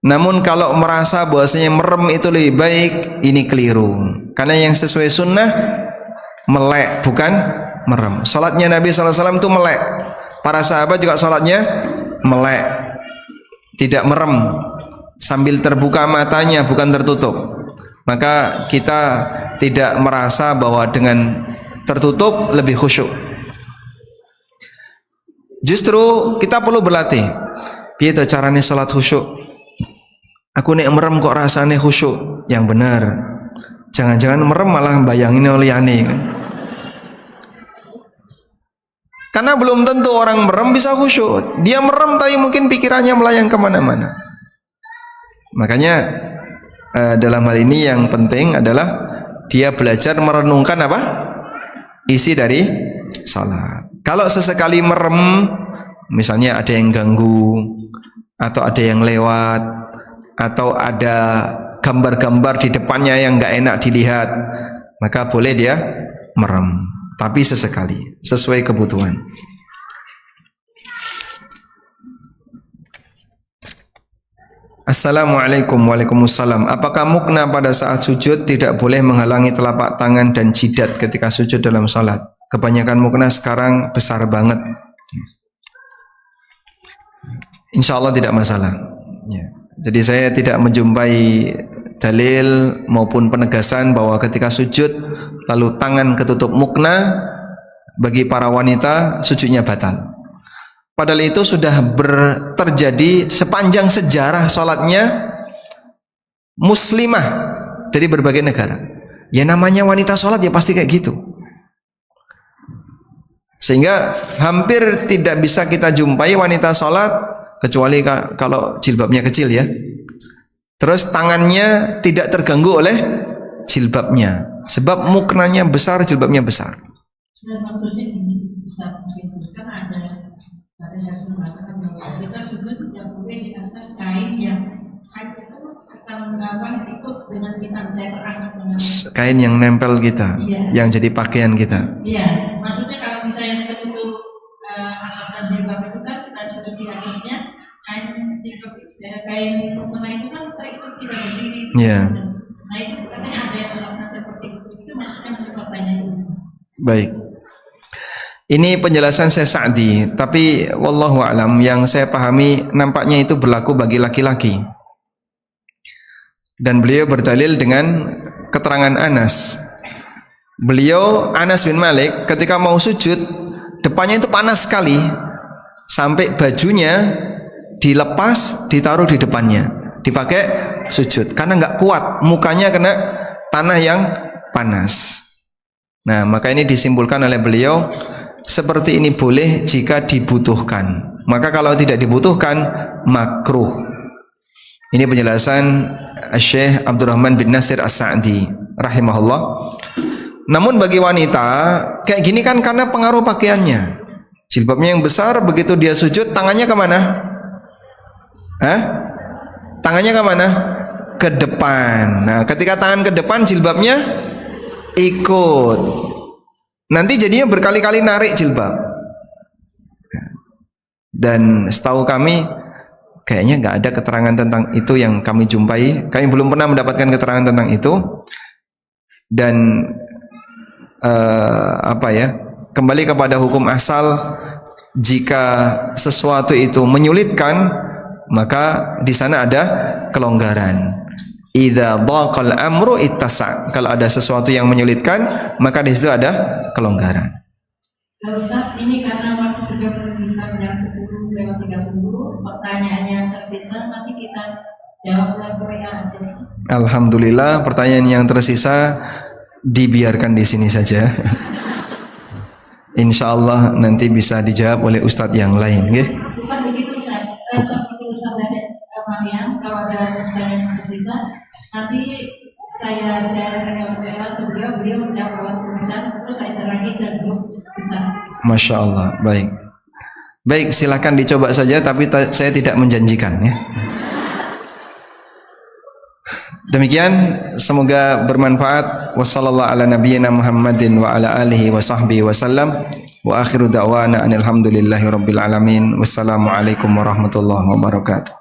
[SPEAKER 1] Namun kalau merasa bahwasanya merem itu lebih baik, ini keliru. Karena yang sesuai sunnah melek, bukan merem. Salatnya Nabi SAW itu melek. Para sahabat juga salatnya melek, tidak merem, sambil terbuka matanya, bukan tertutup. Maka kita tidak merasa bahwa dengan tertutup lebih khusyuk. Justru kita perlu berlatih. Piye to carane salat khusyuk? Aku nek merem kok rasane khusyuk. Yang benar. Jangan-jangan merem malah bayangin liyane. Karena belum tentu orang merem bisa khusyuk. Dia merem tapi mungkin pikirannya melayang kemana-mana. Makanya dalam hal ini yang penting adalah dia belajar merenungkan apa? Isi dari salat. Kalau sesekali merem, misalnya ada yang ganggu, atau ada yang lewat, atau ada gambar-gambar di depannya yang nggak enak dilihat, maka boleh dia merem. Tapi sesekali, sesuai kebutuhan. Assalamualaikum. Waalaikumsalam. Apakah mukna pada saat sujud tidak boleh menghalangi telapak tangan dan jidat ketika sujud dalam salat? Kebanyakan mukna sekarang besar banget. Insya Allah tidak masalah. Ya. Jadi saya tidak menjumpai dalil maupun penegasan bahwa ketika sujud lalu tangan ketutup mukna bagi para wanita sujudnya batal. Padahal itu sudah terjadi sepanjang sejarah sholatnya muslimah dari berbagai negara. Ya namanya wanita sholat ya pasti kayak gitu. Sehingga hampir tidak bisa kita jumpai wanita sholat kecuali kalau jilbabnya kecil ya. Terus tangannya tidak terganggu oleh jilbabnya, sebab muknanya besar, jilbabnya besar.
[SPEAKER 3] Dan maksudnya bisa kan ada yang mengatakan bahwa kita sujud tidak boleh di atas kain yang kain itu akan ikut dengan kita saya terangkat dengan
[SPEAKER 1] kain yang nempel kita, iya. Yang jadi pakaian kita.
[SPEAKER 3] Iya, maksudnya kalau misalnya kita dulu atasan jilbab itu kan kita sujud di atasnya kain mukena itu kan terikut tidak berdiri.
[SPEAKER 1] Iya.
[SPEAKER 3] Nah itu katanya ada yang melakukan seperti itu maksudnya menurut pertanyaan itu.
[SPEAKER 1] Baik. Ini penjelasan saya Sa'di, tapi wallahu alam yang saya pahami nampaknya itu berlaku bagi laki-laki. Dan beliau berdalil dengan keterangan Anas Beliau Anas bin Malik ketika mau sujud, depannya itu panas sekali, sampai bajunya dilepas, ditaruh di depannya, dipakai sujud karena nggak kuat, mukanya kena tanah yang panas. Nah, maka ini disimpulkan oleh beliau, seperti ini boleh jika dibutuhkan. Maka kalau tidak dibutuhkan, makruh. Ini penjelasan Syekh Abdurrahman bin Nasir As-Sa'di rahimahullah. Namun bagi wanita kayak gini kan karena pengaruh pakaiannya. Jilbabnya yang besar, begitu dia sujud tangannya kemana? Tangannya kemana? Ke depan. Nah, ketika tangan ke depan, jilbabnya ikut. Nanti jadinya berkali-kali narik jilbab. Dan setahu kami kayaknya nggak ada keterangan tentang itu yang kami jumpai. Kami belum pernah mendapatkan keterangan tentang itu. Dan kembali kepada hukum asal, jika sesuatu itu menyulitkan, maka di sana ada kelonggaran. Idza dhaqal amru ittasa'. Kalau ada sesuatu yang menyulitkan, maka di situ ada kelonggaran.
[SPEAKER 3] Ustaz, ini karena waktu sudah menunjukkan jam 10:30, pertanyaannya tersisa nanti kita jawab lewat WA aja.
[SPEAKER 1] Alhamdulillah, pertanyaan yang tersisa dibiarkan di sini saja. Insya Allah nanti bisa dijawab oleh ustadz yang lain, ya.
[SPEAKER 3] Bukan begitu, Ustaz. Seperti Ustaz dari Mariam, kalau ada pertanyaan yang tersisa, nanti saya share ke WA ke beliau menjawab tulisan, terus saya share lagi ke grup besar.
[SPEAKER 1] Masya Allah, baik. Baik, silakan dicoba saja, tapi saya tidak menjanjikan, ya. Demikian, semoga bermanfaat. Wassallallahu ala nabiyyina Muhammadin wa ala alihi wa sahbihi wasallam. Wa akhiru da'wana anil hamdulillahi rabbil alamin. Wassalamualaikum warahmatullahi wabarakatuh.